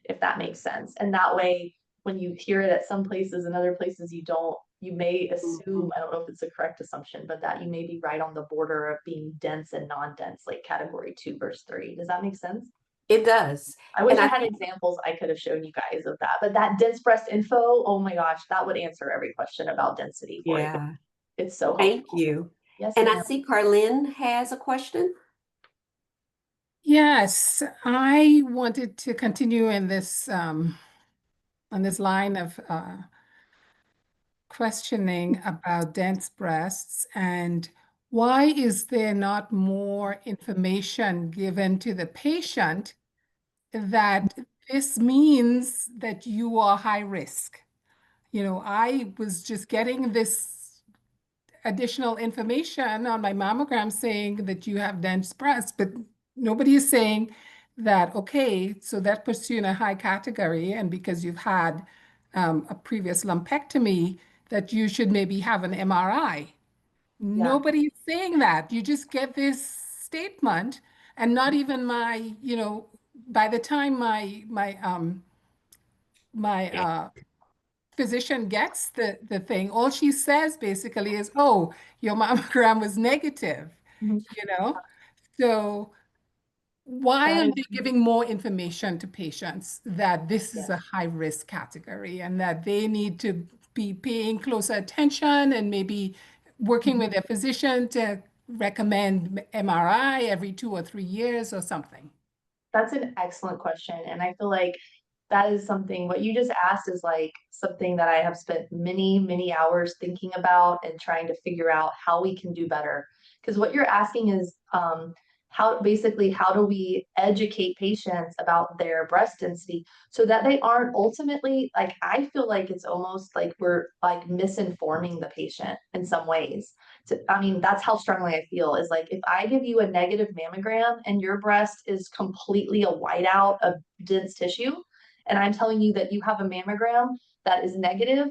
if that makes sense. And that way, when you hear it at some places and other places you don't, you may assume, I don't know if it's a correct assumption, but that you may be right on the border of being dense and non-dense, like category 2 versus 3. Does that make sense? It does. I wish And I I had think, examples I could have shown you guys of that, but that dense breast info, oh my gosh, that would answer every question about density for you. yeah, It's so thank helpful. you. Yes, And I ma'am. see Carlin has a question. Yes, I wanted to continue in this on this line of questioning about dense breasts, and why is there not more information given to the patient that this means that you are high risk? I was just getting this additional information on my mammogram saying that you have dense breasts, but nobody is saying that, okay, so that puts you in a high category, and because you've had a previous lumpectomy, that you should maybe have an MRI. Nobody's saying that. You just get this statement, and not even by the time my physician gets the thing, all she says basically is, oh, your mammogram was negative, Mhm. you know? So why That aren't is, they giving more information to patients that this is yeah. a high risk category and that they need to be paying closer attention and maybe working with their physician to recommend MRI every 2 or 3 years or something? That's an excellent question. And I feel like that is something, what you just asked is like something that I have spent many, many hours thinking about and trying to figure out how we can do better. Because what you're asking is how do we educate patients about their breast density so that they aren't ultimately, like, I feel like it's almost like we're like misinforming the patient in some ways. So, I mean, that's how strongly I feel, is like if I give you a negative mammogram and your breast is completely a whiteout of dense tissue, and I'm telling you that you have a mammogram that is negative,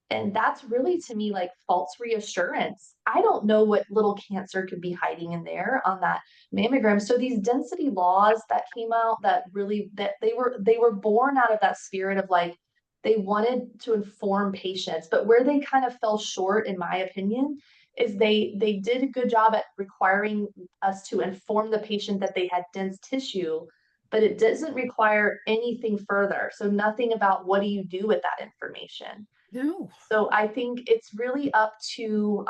and that's really, to me, like false reassurance. I don't know what little cancer could be hiding in there on that mammogram. So these density laws that came out, that really, that they were born out of that spirit of like, they wanted to inform patients, but where they kind of fell short, in my opinion, is they did a good job at requiring us to inform the patient that they had dense tissue, but it doesn't require anything further. So nothing about what do you do with that information. No. So I think it's really up to,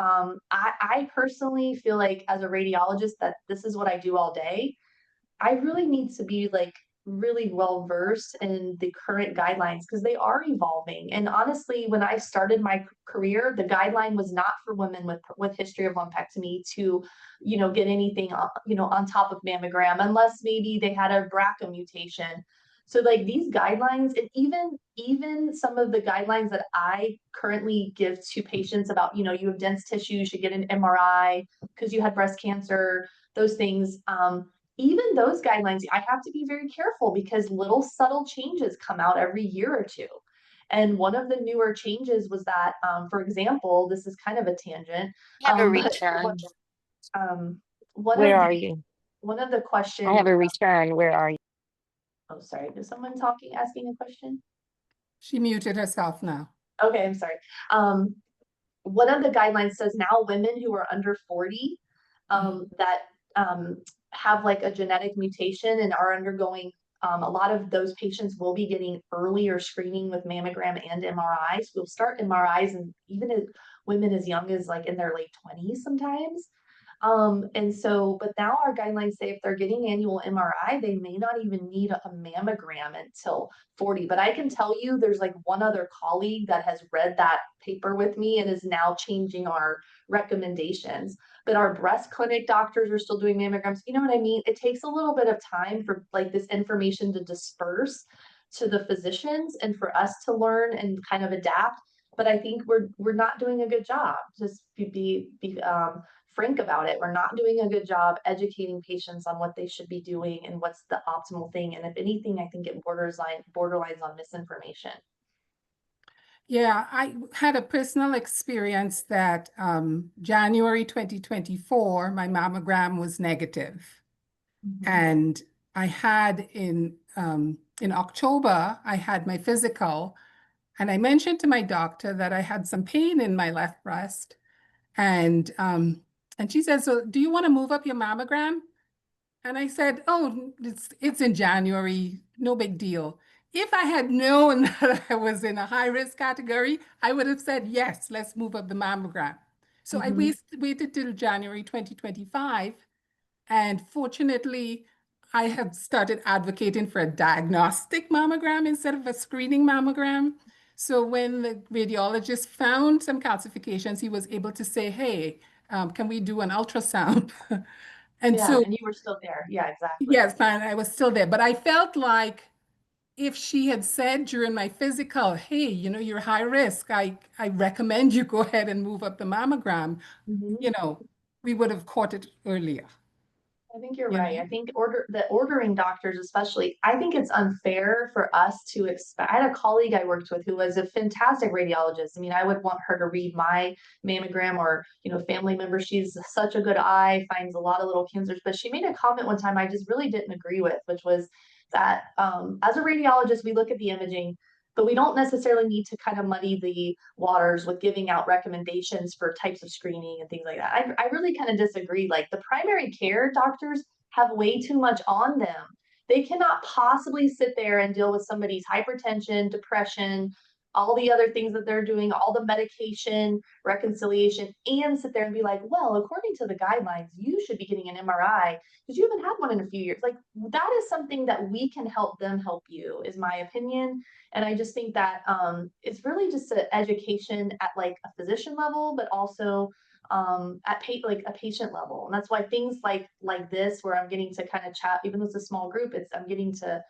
I personally feel like as a radiologist that this is what I do all day. I really need to be like really well versed in the current guidelines because they are evolving. And honestly, when I started my career, the guideline was not for women with history of lumpectomy to, get anything, on top of mammogram, unless maybe they had a BRCA mutation. So like these guidelines, and even some of the guidelines that I currently give to patients about, you have dense tissue, you should get an MRI because you had breast cancer, those things. Even those guidelines, I have to be very careful because little subtle changes come out every year or two. And one of the newer changes was that, for example, this is kind of a tangent. I have a But return. um, one Where of are the you? one of the I questions. have a return. Where are you? Oh, sorry. Is someone asking a question? She muted herself now. Okay, I'm sorry. One of the guidelines says now women who are under 40 that have like a genetic mutation and are undergoing A lot of those patients will be getting earlier screening with mammogram and MRIs. We'll start MRIs and even women as young as like in their late 20s sometimes. And so, but now our guidelines say if they're getting annual MRI, they may not even need a mammogram until 40. But I can tell you there's like one other colleague that has read that paper with me and is now changing our recommendations. But our breast clinic doctors are still doing mammograms. You know what I mean? It takes a little bit of time for like this information to disperse to the physicians and for us to learn and kind of adapt. But I think we're not doing a good job. Just be frank about it. We're not doing a good job educating patients on what they should be doing and what's the optimal thing. And if anything, I think it borderlines on misinformation. Yeah, I had a personal experience that January 2024, my mammogram was negative. Mm-hmm. And I had in October, I had my physical, and I mentioned to my doctor that I had some pain in my left breast. And she said, "So do you want to move up your mammogram?" And I said, "Oh, it's in January, no big deal." If I had known that I was in a high risk category, I would have said, "Yes, let's move up the mammogram." So I waited till January 2025. And fortunately, I have started advocating for a diagnostic mammogram instead of a screening mammogram. So when the radiologist found some calcifications, he was able to say, "Hey, can we do an ultrasound?" And Yeah, so, and you were still there. Yeah, exactly. yes, fine, I was still there. But I felt like if she had said during my physical, "Hey, you're high risk, I recommend you go ahead and move up the mammogram," Mm-hmm. we would have caught it earlier. I think you're You right. know? I think ordering doctors, especially, I think it's unfair for us to expect. I had a colleague I worked with who was a fantastic radiologist. I mean, I would want her to read my mammogram or, family member. She's such a good eye, finds a lot of little cancers. But she made a comment one time I just really didn't agree with, which was that as a radiologist, we look at the imaging, but we don't necessarily need to kind of muddy the waters with giving out recommendations for types of screening and things like that. I really kind of disagree. Like the primary care doctors have way too much on them. They cannot possibly sit there and deal with somebody's hypertension, depression, all the other things that they're doing, all the medication, reconciliation, and sit there and be like, well, according to the guidelines, you should be getting an MRI because you haven't had one in a few years. Like that is something that we can help them help you, is my opinion. And I just think that it's really just an education at like a physician level, but also at like a patient level. And that's why things like this, where I'm getting to kind of chat, even though it's a small group, I'm getting to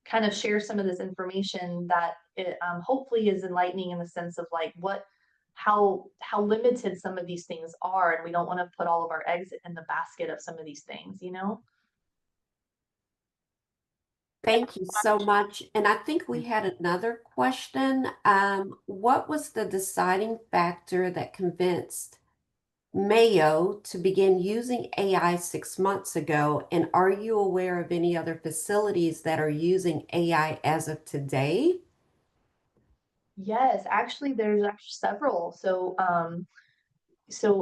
kind of share some of this information that it hopefully is enlightening in the sense of like how limited some of these things are, and we don't want to put all of our eggs in the basket of some of these things. Thank you so much. And I think we had another question. What was the deciding factor that convinced Mayo to begin using AI 6 months ago? And are you aware of any other facilities that are using AI as of today? Yes, actually, there's actually several. So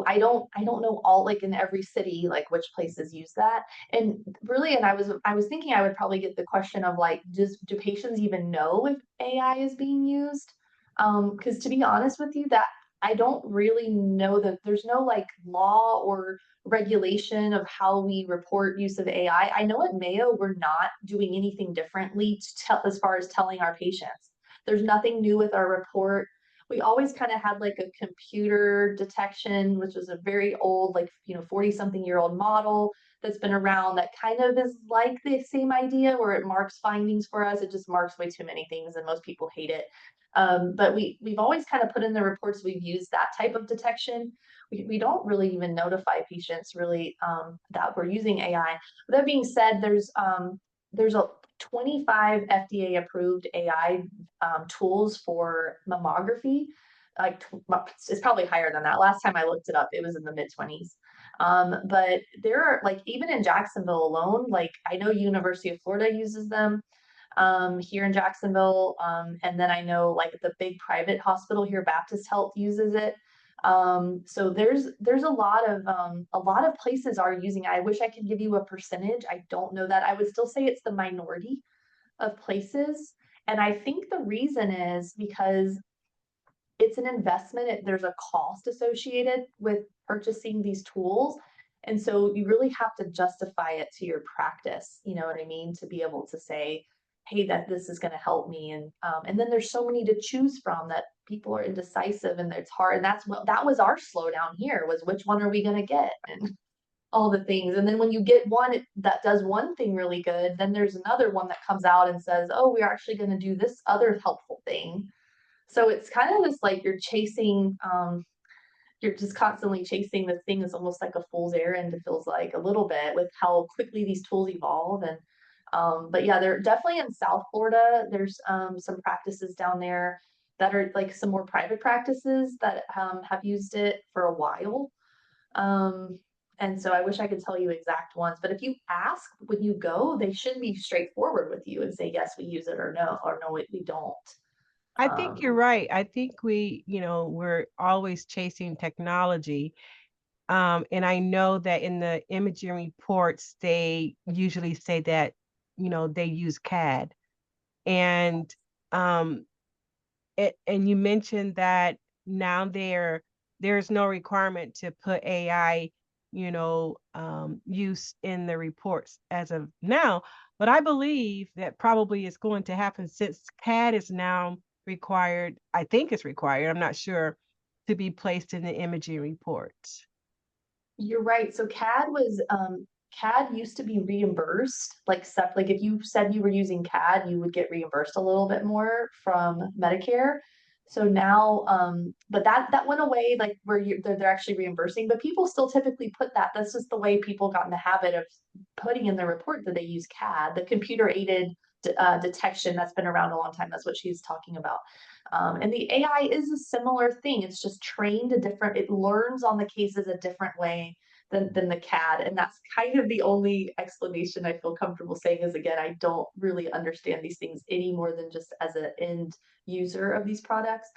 I don't know all, like in every city, like which places use that. And really, and I was thinking I would probably get the question of like, do patients even know if AI is being used? Because to be honest with you, that I don't really know that there's no like law or regulation of how we report use of AI. I know at Mayo we're not doing anything differently to tell as far as telling our patients. There's nothing new with our report. We always kind of had like a computer detection, which was a very old, like, 40 something year old model that's been around that kind of is like the same idea where it marks findings for us. It just marks way too many things and most people hate it. But we've always kind of put in the reports we've used that type of detection. We don't really even notify patients really that we're using AI. With that being said, there's a 25 FDA approved AI tools for mammography. Like it's probably higher than that. Last time I looked it up, it was in the mid 20s. But there are like even in Jacksonville alone, like I know University of Florida uses them here in Jacksonville, and then I know like the big private hospital here, Baptist Health, uses it. So there's a lot of places are using. I wish I could give you a percentage. I don't know that. I would still say it's the minority of places. And I think the reason is because it's an investment. There's a cost associated with purchasing these tools. And so you really have to justify it to your practice, you know what I mean, to be able to say, hey, that this is going to help me. And then there's so many to choose from that people are indecisive and it's hard. And that was our slowdown here, was which one are we going to get? And all the things. And then when you get one that does one thing really good, then there's another one that comes out and says, oh, we're actually going to do this other helpful thing. So it's kind of this like you're just constantly chasing this thing. It's almost like a fool's errand, it feels like a little bit, with how quickly these tools evolve. And but yeah, they're definitely in South Florida. There's some practices down there that are like some more private practices that have used it for a while. And so I wish I could tell you exact ones, but if you ask when you go, they should be straightforward with you and say, yes, we use it, or no, we don't. I think Um, you're right. I think we're always chasing technology. And I know that in the imaging reports, they usually say that, they use CAD. And um, and you mentioned that now there's no requirement to put AI, use in the reports as of now. But I believe that probably is going to happen since CAD is now required. I think it's required. I'm not sure, to be placed in the imaging reports. You're right. So CAD used to be reimbursed, like if you said you were using CAD, you would get reimbursed a little bit more from Medicare. So now, but that went away, like where they're actually reimbursing, but people still typically put that. That's just the way people got in the habit of putting in their report that they use CAD, the computer aided detection that's been around a long time. That's what she's talking about. And the AI is a similar thing. It's just trained it learns on the cases a different way than the CAD. And that's kind of the only explanation I feel comfortable saying is, again, I don't really understand these things any more than just as an end user of these products.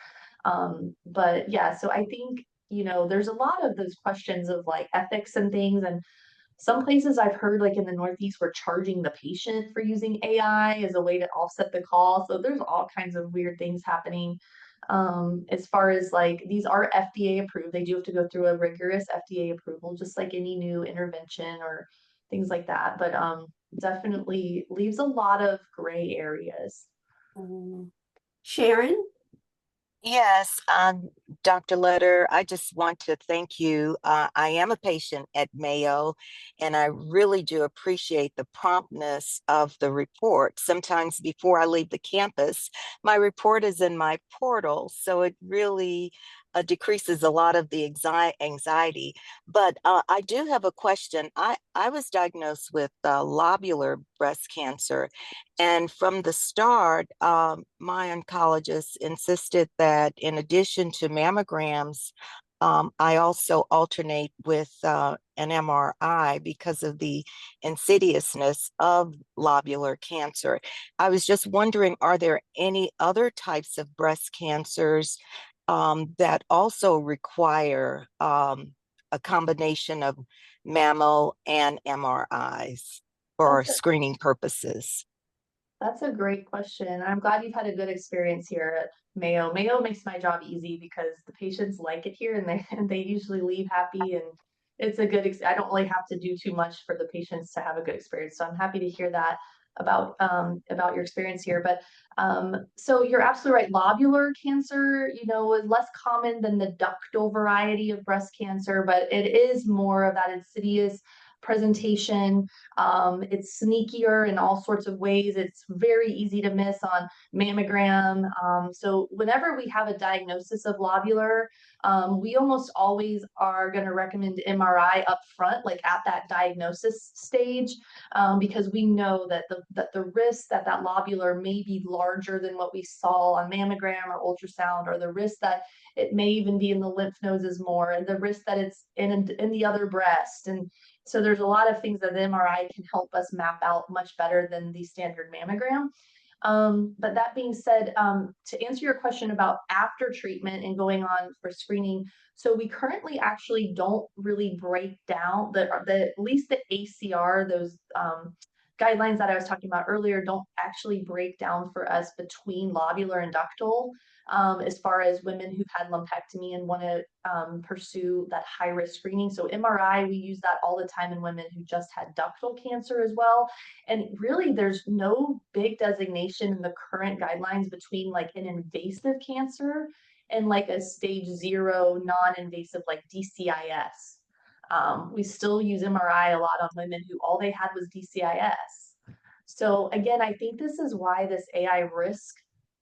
But yeah, so I think, there's a lot of those questions of like ethics and things. And some places I've heard, like in the Northeast, we're charging the patient for using AI as a way to offset the cost. So there's all kinds of weird things happening. As far as like these are FDA approved, they do have to go through a rigorous FDA approval, just like any new intervention or things like that. But definitely leaves a lot of gray areas. Mm. Sharon? Yes, Dr. Letter, I just want to thank you. I am a patient at Mayo, and I really do appreciate the promptness of the report. Sometimes before I leave the campus, my report is in my portal, so it really decreases a lot of the anxiety. But I do have a question. I was diagnosed with lobular breast cancer, and from the start, my oncologist insisted that in addition to mammograms, I also alternate with an MRI because of the insidiousness of lobular cancer. I was just wondering, are there any other types of breast cancers that also require a combination of mammo and MRIs for That's screening purposes? That's a great question. I'm glad you've had a good experience here at Mayo. Mayo makes my job easy because the patients like it here and they and they usually leave happy, and it's a good I don't really have to do too much for the patients to have a good experience. So I'm happy to hear that about your experience here. But so you're absolutely right. Lobular cancer, is less common than the ductal variety of breast cancer, but it is more of that insidious presentation. It's sneakier in all sorts of ways. It's very easy to miss on mammogram. So whenever we have a diagnosis of lobular, we almost always are going to recommend MRI up front, like at that diagnosis stage, because we know that the risk that lobular may be larger than what we saw on mammogram or ultrasound, or the risk that it may even be in the lymph nodes is more, and the risk that it's in the other breast. And so there's a lot of things that the MRI can help us map out much better than the standard mammogram. But that being said, to answer your question about after treatment and going on for screening, so we currently actually don't really break down at least the ACR, guidelines that I was talking about earlier don't actually break down for us between lobular and ductal. As far as women who've had lumpectomy and want to pursue that high risk screening. So MRI, we use that all the time in women who just had ductal cancer as well. And really, there's no big designation in the current guidelines between like an invasive cancer and like a stage 0 non-invasive like DCIS. We still use MRI a lot on women who all they had was DCIS. So again, I think this is why this AI risk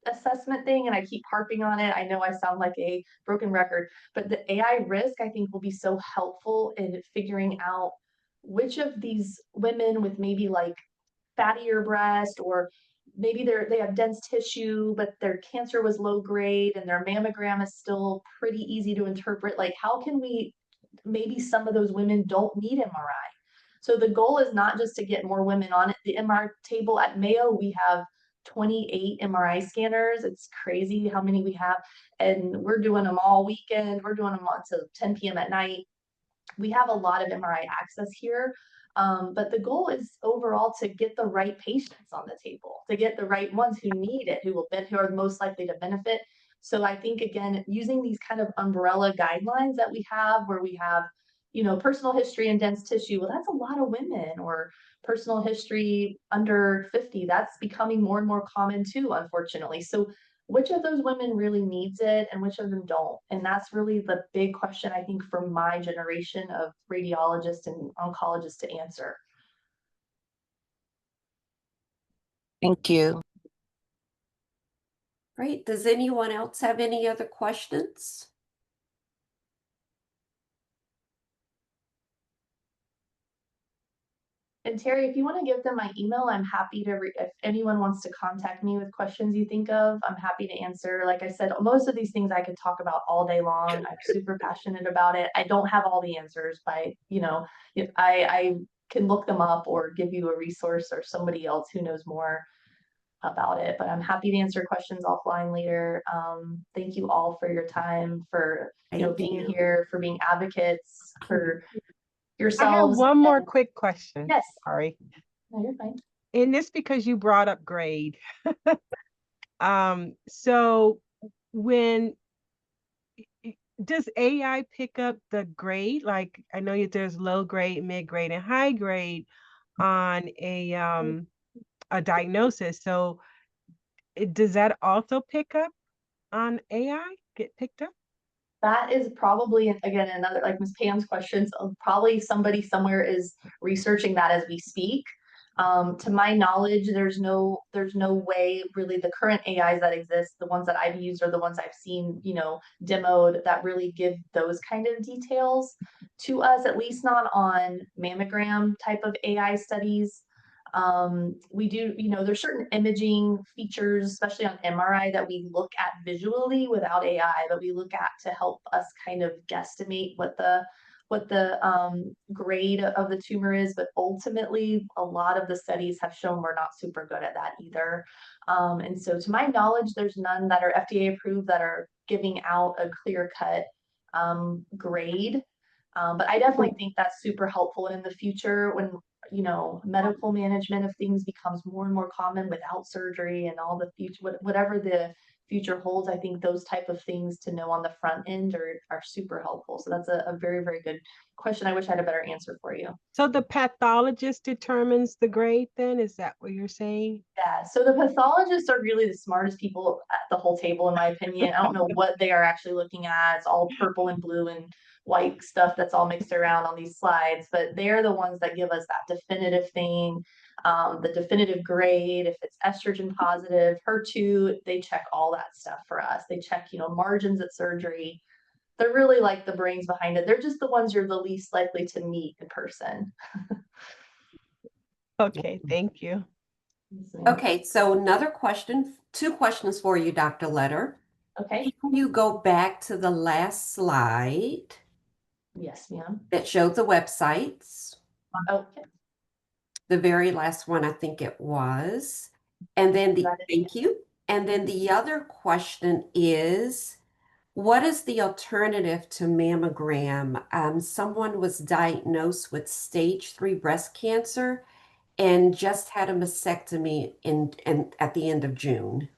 assessment thing, and I keep harping on it. I know I sound like a broken record, but the AI risk I think will be so helpful in figuring out which of these women with maybe like fattier breast, or maybe they have dense tissue, but their cancer was low grade and their mammogram is still pretty easy to interpret. Like, how can we, maybe some of those women don't need MRI. So the goal is not just to get more women on it. The MR table at Mayo, we have 28 MRI scanners. It's crazy how many we have. And we're doing them all weekend. We're doing them until 10 p.m. at night. We have a lot of MRI access here. But the goal is overall to get the right patients on the table, to get the right ones who need it, who are most likely to benefit. So I think, again, using these kind of umbrella guidelines that we have, where we have, personal history and dense tissue, well, that's a lot of women, or personal history under 50, that's becoming more and more common too, unfortunately. So which of those women really needs it and which of them don't? And that's really the big question, I think, for my generation of radiologists and oncologists to answer. Thank you. Great. Does anyone else have any other questions? And Terry, if you want to give them my email, I'm happy to, if anyone wants to contact me with questions you think of, I'm happy to answer. Like I said, most of these things I could talk about all day long. I'm super passionate about it. I don't have all the answers if I can look them up or give you a resource or somebody else who knows more about it, but I'm happy to answer questions offline later. Thank you all for your time, for being here, for being advocates, for yourselves. I have one more quick question. Yes. Sorry. No, you're fine. And this because you brought up grade. So when does AI pick up the grade? Like, I know there's low grade, mid grade, and high grade on a diagnosis. So does that also pick up on AI? Get picked up? That is probably, again, another, like Ms. Pam's questions, probably somebody somewhere is researching that as we speak. To my knowledge, there's no way really. The current AIs that exist, the ones that I've used or the ones I've seen, demoed, that really give those kind of details to us, at least not on mammogram type of AI studies. We do, there's certain imaging features, especially on MRI, that we look at visually without AI, that we look at to help us kind of guesstimate what the grade of the tumor is. But ultimately, a lot of the studies have shown we're not super good at that either. And so to my knowledge, there's none that are FDA approved that are giving out a clear-cut grade. But I definitely think that's super helpful in the future when medical management of things becomes more and more common without surgery and all the future, whatever the future holds. I think those type of things to know on the front end are super helpful. So that's a very, very good question. I wish I had a better answer for you. So the pathologist determines the grade then? Is that what you're saying? Yeah, so the pathologists are really the smartest people at the whole table, in my opinion. I don't know what they are actually looking at. It's all purple and blue and white stuff that's all mixed around on these slides, but they're the ones that give us that definitive thing, the definitive grade. If it's estrogen positive, HER2, they check all that stuff for us. They check, margins at surgery. They're really like the brains behind it. They're just the ones you're the least likely to meet in person. Okay, thank you. Okay, so another question, 2 questions for you, Dr. Letter. Okay. Can you go back to the last slide Yes, ma'am. that showed the websites? Okay. The very last one, I think it was. And then thank you. And then the other question is, what is the alternative to mammogram? Someone was diagnosed with stage 3 breast cancer, and just had a mastectomy in at the end of June.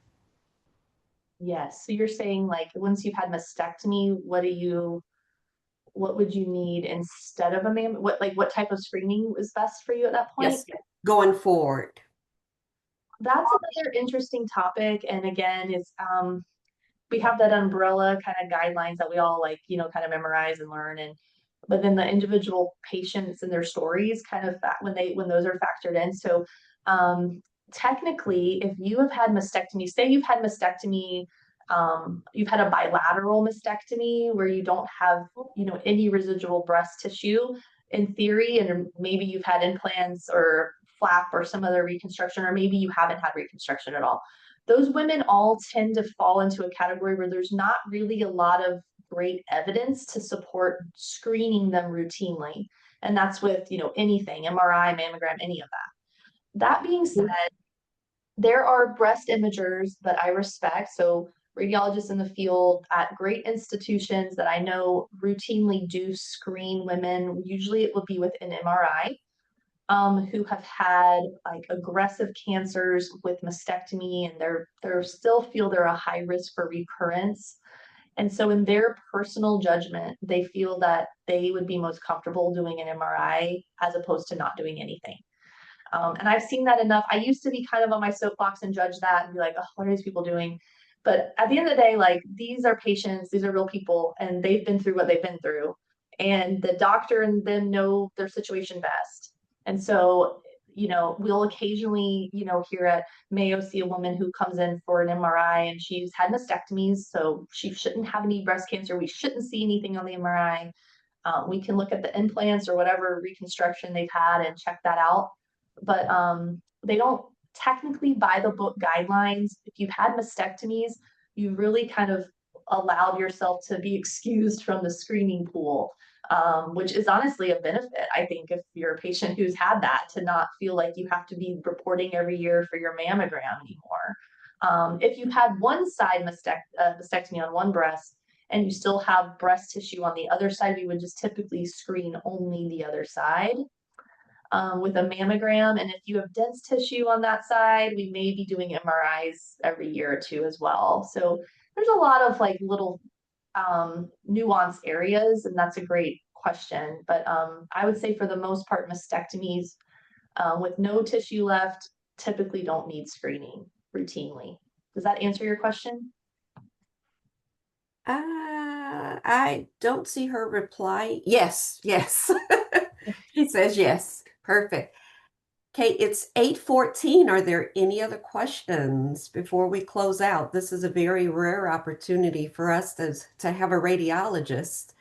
Yes. So you're saying like once you've had mastectomy, what would you need instead of a what type of screening was best for you at that point? Yes, going forward. That's another interesting topic. And again, we have that umbrella kind of guidelines that we all like, kind of memorize and learn. But then the individual patients and their stories kind of when those are factored in. So technically, if you have had mastectomy, say you've had mastectomy, you've had a bilateral mastectomy where you don't have, any residual breast tissue in theory, and maybe you've had implants or flap or some other reconstruction, or maybe you haven't had reconstruction at all. Those women all tend to fall into a category where there's not really a lot of great evidence to support screening them routinely. And that's with, anything, MRI, mammogram, any of that. That being said, there are breast imagers that I respect. So radiologists in the field at great institutions that I know routinely do screen women. Usually it will be with an MRI. Who have had like aggressive cancers with mastectomy, and they're still feel they're a high risk for recurrence. And so in their personal judgment, they feel that they would be most comfortable doing an MRI as opposed to not doing anything. And I've seen that enough. I used to be kind of on my soapbox and judge that and be like, oh, what are these people doing? But at the end of the day, like these are patients, these are real people, and they've been through what they've been through. And the doctor and them know their situation best. And so, we'll occasionally, here at Mayo see a woman who comes in for an MRI and she's had mastectomies, so she shouldn't have any breast cancer. We shouldn't see anything on the MRI. We can look at the implants or whatever reconstruction they've had and check that out. But they don't technically, by the book guidelines, if you've had mastectomies, you've really kind of allowed yourself to be excused from the screening pool, which is honestly a benefit, I think, if you're a patient who's had that, to not feel like you have to be reporting every year for your mammogram anymore. If you had one side mastectomy on one breast and you still have breast tissue on the other side, we would just typically screen only the other side with a mammogram. And if you have dense tissue on that side, we may be doing MRIs every year or two as well. So there's a lot of like little nuanced areas, and that's a great question. But I would say for the most part, mastectomies with no tissue left typically don't need screening routinely. Does that answer your question? I don't see her reply. Yes, yes. He says yes. Perfect. Okay, it's 8:14. Are there any other questions before we close out? This is a very rare opportunity for us to have a radiologist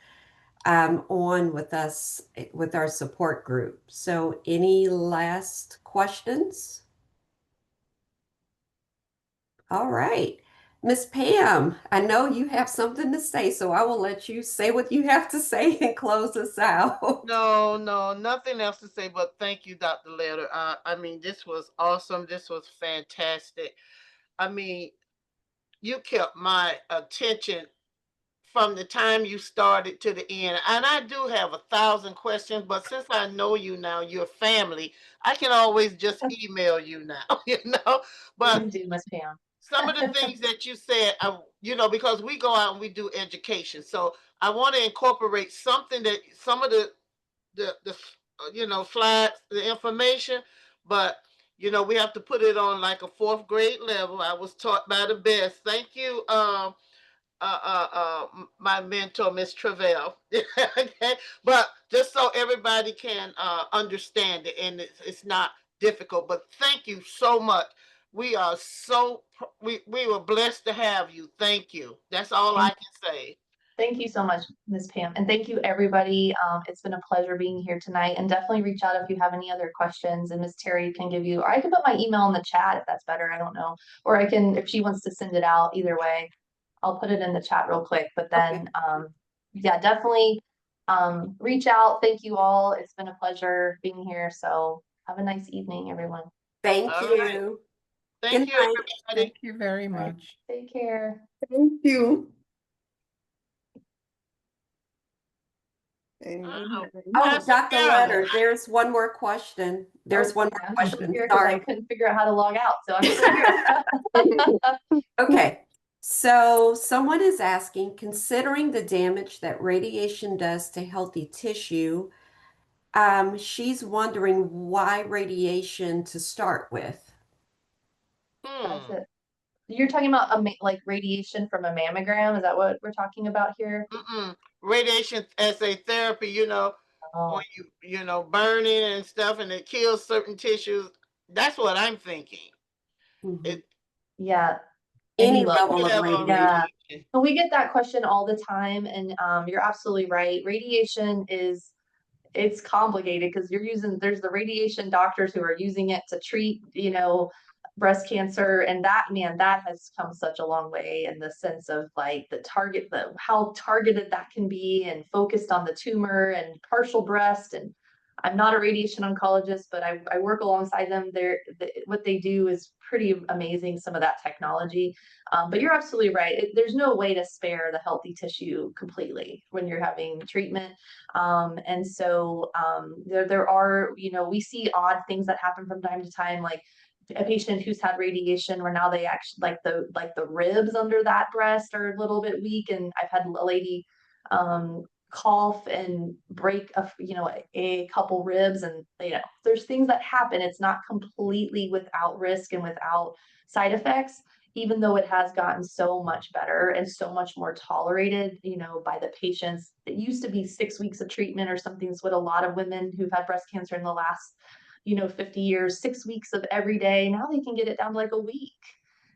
on with us with our support group. So any last questions? All right. Miss Pam, I know you have something to say, so I will let you say what you have to say and close us out. No, no, nothing else to say, but thank you, Dr. Letter. I mean, this was awesome. This was fantastic. I mean, you kept my attention from the time you started to the end. And I do have 1,000 questions, but since I know you now, you're family, I can always just email you now, you know? But Do, Miss Pam. some of the things that you said, because we go out and we do education. So I want to incorporate something that some of the slides, the information, but we have to put it on like a fourth grade level. I was taught by the best. Thank you, my mentor, Miss Travell. Okay, but just so everybody can understand it, and it's not difficult. But thank you so much. We are we were blessed to have you. Thank you. That's all I can say. Thank you so much, Ms. Pam. And thank you, everybody. It's been a pleasure being here tonight. And definitely reach out if you have any other questions. And Ms. Terry can give you, or I can put my email in the chat if that's better. I don't know. Or I can, if she wants to send it out, either way, I'll put it in the chat real quick. But then, yeah, definitely reach out. Thank you all. It's been a pleasure being here. So have a nice evening, everyone. Thank All you. right. Thank Good you, night. everybody. Thank you very much. Take care. Thank you. Oh, Oh, Pastor Dr. Carolyn. Letter, there's one more question. There's one more I'm still question. here 'cause I Sorry. couldn't figure out how to log out, so I'm still here. Okay. So someone is asking, considering the damage that radiation does to healthy tissue, she's wondering why radiation to start with. That's it. You're talking about like radiation from a mammogram? Is that what we're talking about here? Radiation as a therapy, you know, Oh, when you know, burning and stuff, and it kills certain tissues. That's what I'm thinking. Mhm. It yeah. Any Any level of level of radiation. Yeah. radiation. And we get that question all the time, and you're absolutely right. Radiation is it's complicated because there's the radiation doctors who are using it to treat, breast cancer, and that has come such a long way in the sense of like how targeted that can be and focused on the tumor and partial breast. And I'm not a radiation oncologist, but I work alongside them. What they do is pretty amazing, some of that technology. But you're absolutely right. There's no way to spare the healthy tissue completely when you're having treatment. And so there are, we see odd things that happen from time to time, like a patient who's had radiation where now they actually like the ribs under that breast are a little bit weak. And I've had a lady cough and break a couple ribs, and there's things that happen. It's not completely without risk and without side effects, even though it has gotten so much better and so much more tolerated, by the patients. It used to be 6 weeks of treatment or something. Is what a lot of women who've had breast cancer in the last 50 years, 6 weeks of every day. Now they can get it down to like a week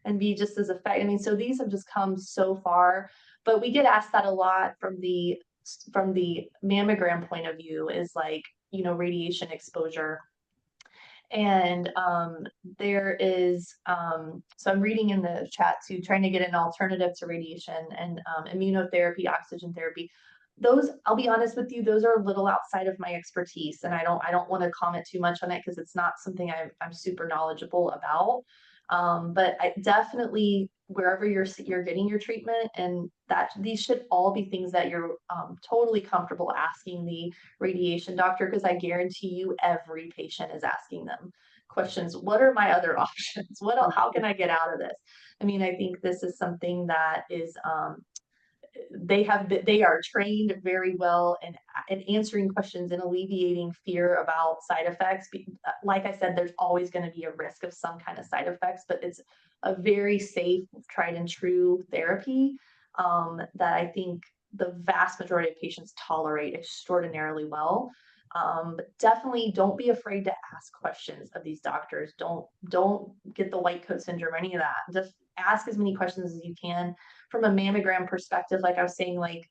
and be just as effective. I mean, so these have just come so far, but we get asked that a lot from the mammogram point of view, is like, radiation exposure. And there is, so I'm reading in the chat too, trying to get an alternative to radiation and immunotherapy, oxygen therapy. Those, I'll be honest with you, those are a little outside of my expertise, and I don't want to comment too much on it because it's not something I'm super knowledgeable about. But I definitely, wherever you're getting your treatment, and that these should all be things that you're totally comfortable asking the radiation doctor, because I guarantee you every patient is asking them questions. What are my other options? How can I get out of this? I mean, I think this is something that is they are trained very well in answering questions and alleviating fear about side effects. Like I said, there's always going to be a risk of some kind of side effects, but it's a very safe, tried and true therapy that I think the vast majority of patients tolerate extraordinarily well. But definitely don't be afraid to ask questions of these doctors. Don't get the white coat syndrome or any of that. Just ask as many questions as you can. From a mammogram perspective, like I was saying, like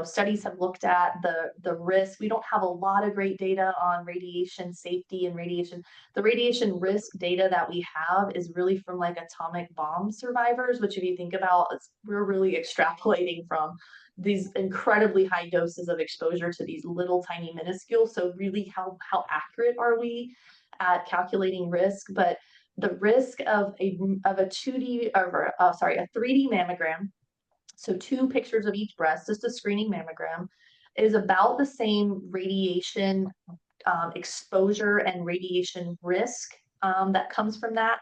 studies have looked at the risk. We don't have a lot of great data on radiation safety and radiation. The radiation risk data that we have is really from like atomic bomb survivors, which if you think about, we're really extrapolating from these incredibly high doses of exposure to these little tiny minuscule. So really, how accurate are we at calculating risk? But the risk of a 2D or a 3D mammogram, so 2 pictures of each breast, just a screening mammogram, is about the same radiation exposure and radiation risk that comes from that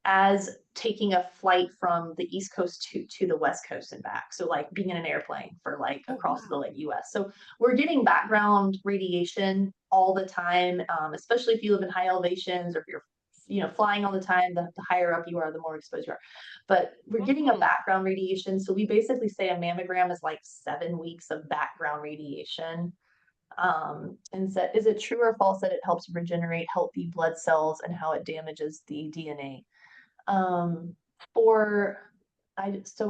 as taking a flight from the East Coast to the West Coast and back. So like being in an airplane for like across the like US. So we're getting background radiation all the time, especially if you live in high elevations or if you're flying all the time. The higher up you are, the more exposed you are. But we're getting a background radiation. So we basically say a mammogram is like 7 weeks of background radiation. And so is it true or false that it helps regenerate healthy blood cells and how it damages the DNA? So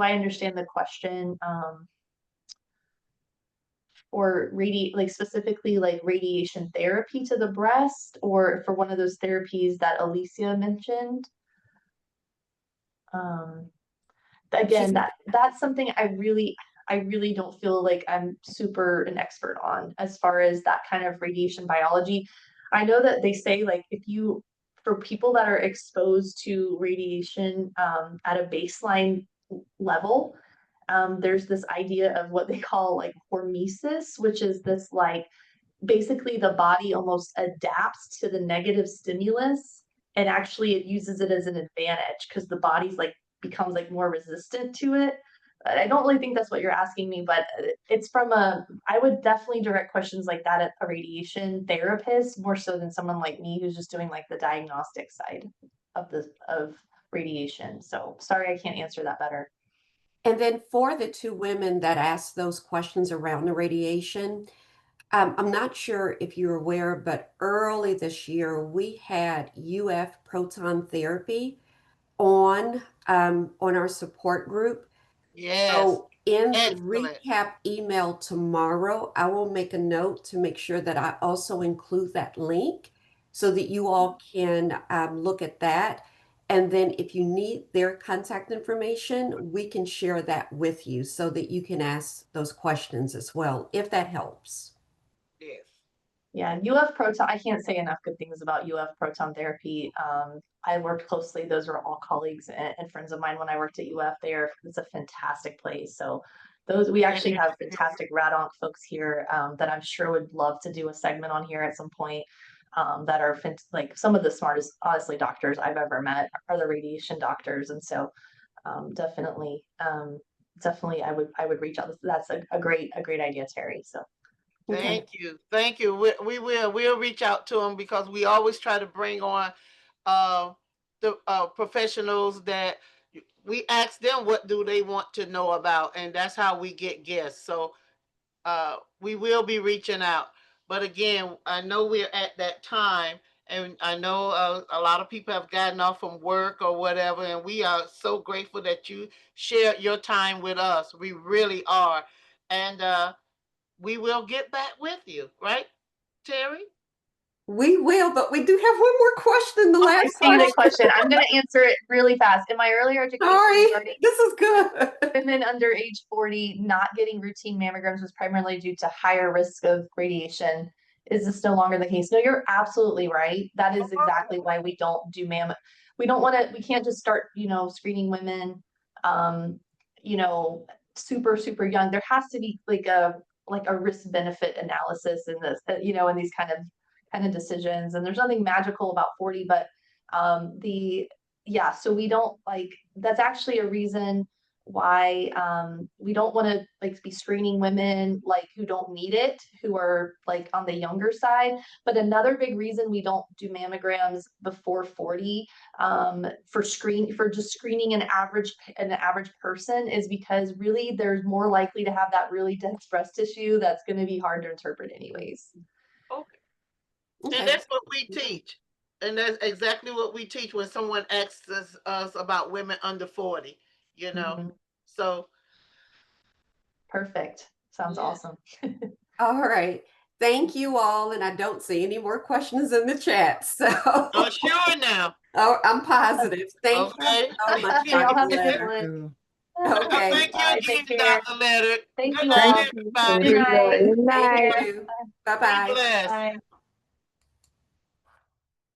I understand the question. For like specifically like radiation therapy to the breast, or for one of those therapies that Alicia mentioned. Again, that's something I really don't feel like I'm super an expert on as far as that kind of radiation biology. I know that they say like for people that are exposed to radiation at a baseline level, there's this idea of what they call like hormesis, which is this like basically the body almost adapts to the negative stimulus, and actually it uses it as an advantage because the body's like becomes like more resistant to it. I don't really think that's what you're asking me, but it's from I would definitely direct questions like that at a radiation therapist more so than someone like me who's just doing like the diagnostic side of radiation. So sorry, I can't answer that better. And then for the two women that asked those questions around the radiation, I'm not sure if you're aware, but early this year we had UF proton therapy on our support group. Yes. So in the Excellent. recap email tomorrow, I will make a note to make sure that I also include that link so that you all can look at that. And then if you need their contact information, we can share that with you so that you can ask those questions as well, if that helps. Yes. Yeah, UF proton, I can't say enough good things about UF proton therapy. I worked closely, those are all colleagues and friends of mine when I worked at UF there. It's a fantastic place. So those, we actually have fantastic rad-onc folks here that I'm sure would love to do a segment on here at some point. That are like some of the smartest, honestly, doctors I've ever met are the radiation doctors. And so definitely, definitely I would reach out. That's a great idea, Terry. So. Okay. Thank you. Thank you. We'll reach out to them because we always try to bring on the professionals that we ask them what do they want to know about, and that's how we get guests. So we will be reaching out. But again, I know we're at that time, and I know a lot of people have gotten off from work or whatever, and we are so grateful that you share your time with us. We really are. And we will get back with you, right, Terry? We will, but we do have one more question, the I last see the question. question. I'm going to answer it really fast. In my earlier education Sorry, regarding this is good. women under age 40 not getting routine mammograms was primarily due to higher risk of radiation. Is this no longer the case? No, you're absolutely right. That is exactly why we don't do we don't want to, we can't just start, screening women, you know, super young. There has to be like a risk benefit analysis in this, in these kind of decisions. And there's nothing magical about 40, but so we don't that's actually a reason why we don't want to be screening women who don't need it, who are on the younger side. But another big reason we don't do mammograms before 40 for just screening an average person is because really they're more likely to have that really dense breast tissue that's going to be hard to interpret anyways. Okay. And that's what we teach. And that's exactly what we teach when someone asks us about women under 40, Mm-hmm. So. Perfect. Sounds awesome. All right. Thank you all. And I don't see any more questions in the chat. So. Oh, sure now. Oh, I'm positive. Thank you so much, Dr. Leonard. Okay. Thank you again, Dr. Leonard. Thank Good you night, all. everybody. Good night. Thank you. Bye-bye. Be blessed. Bye.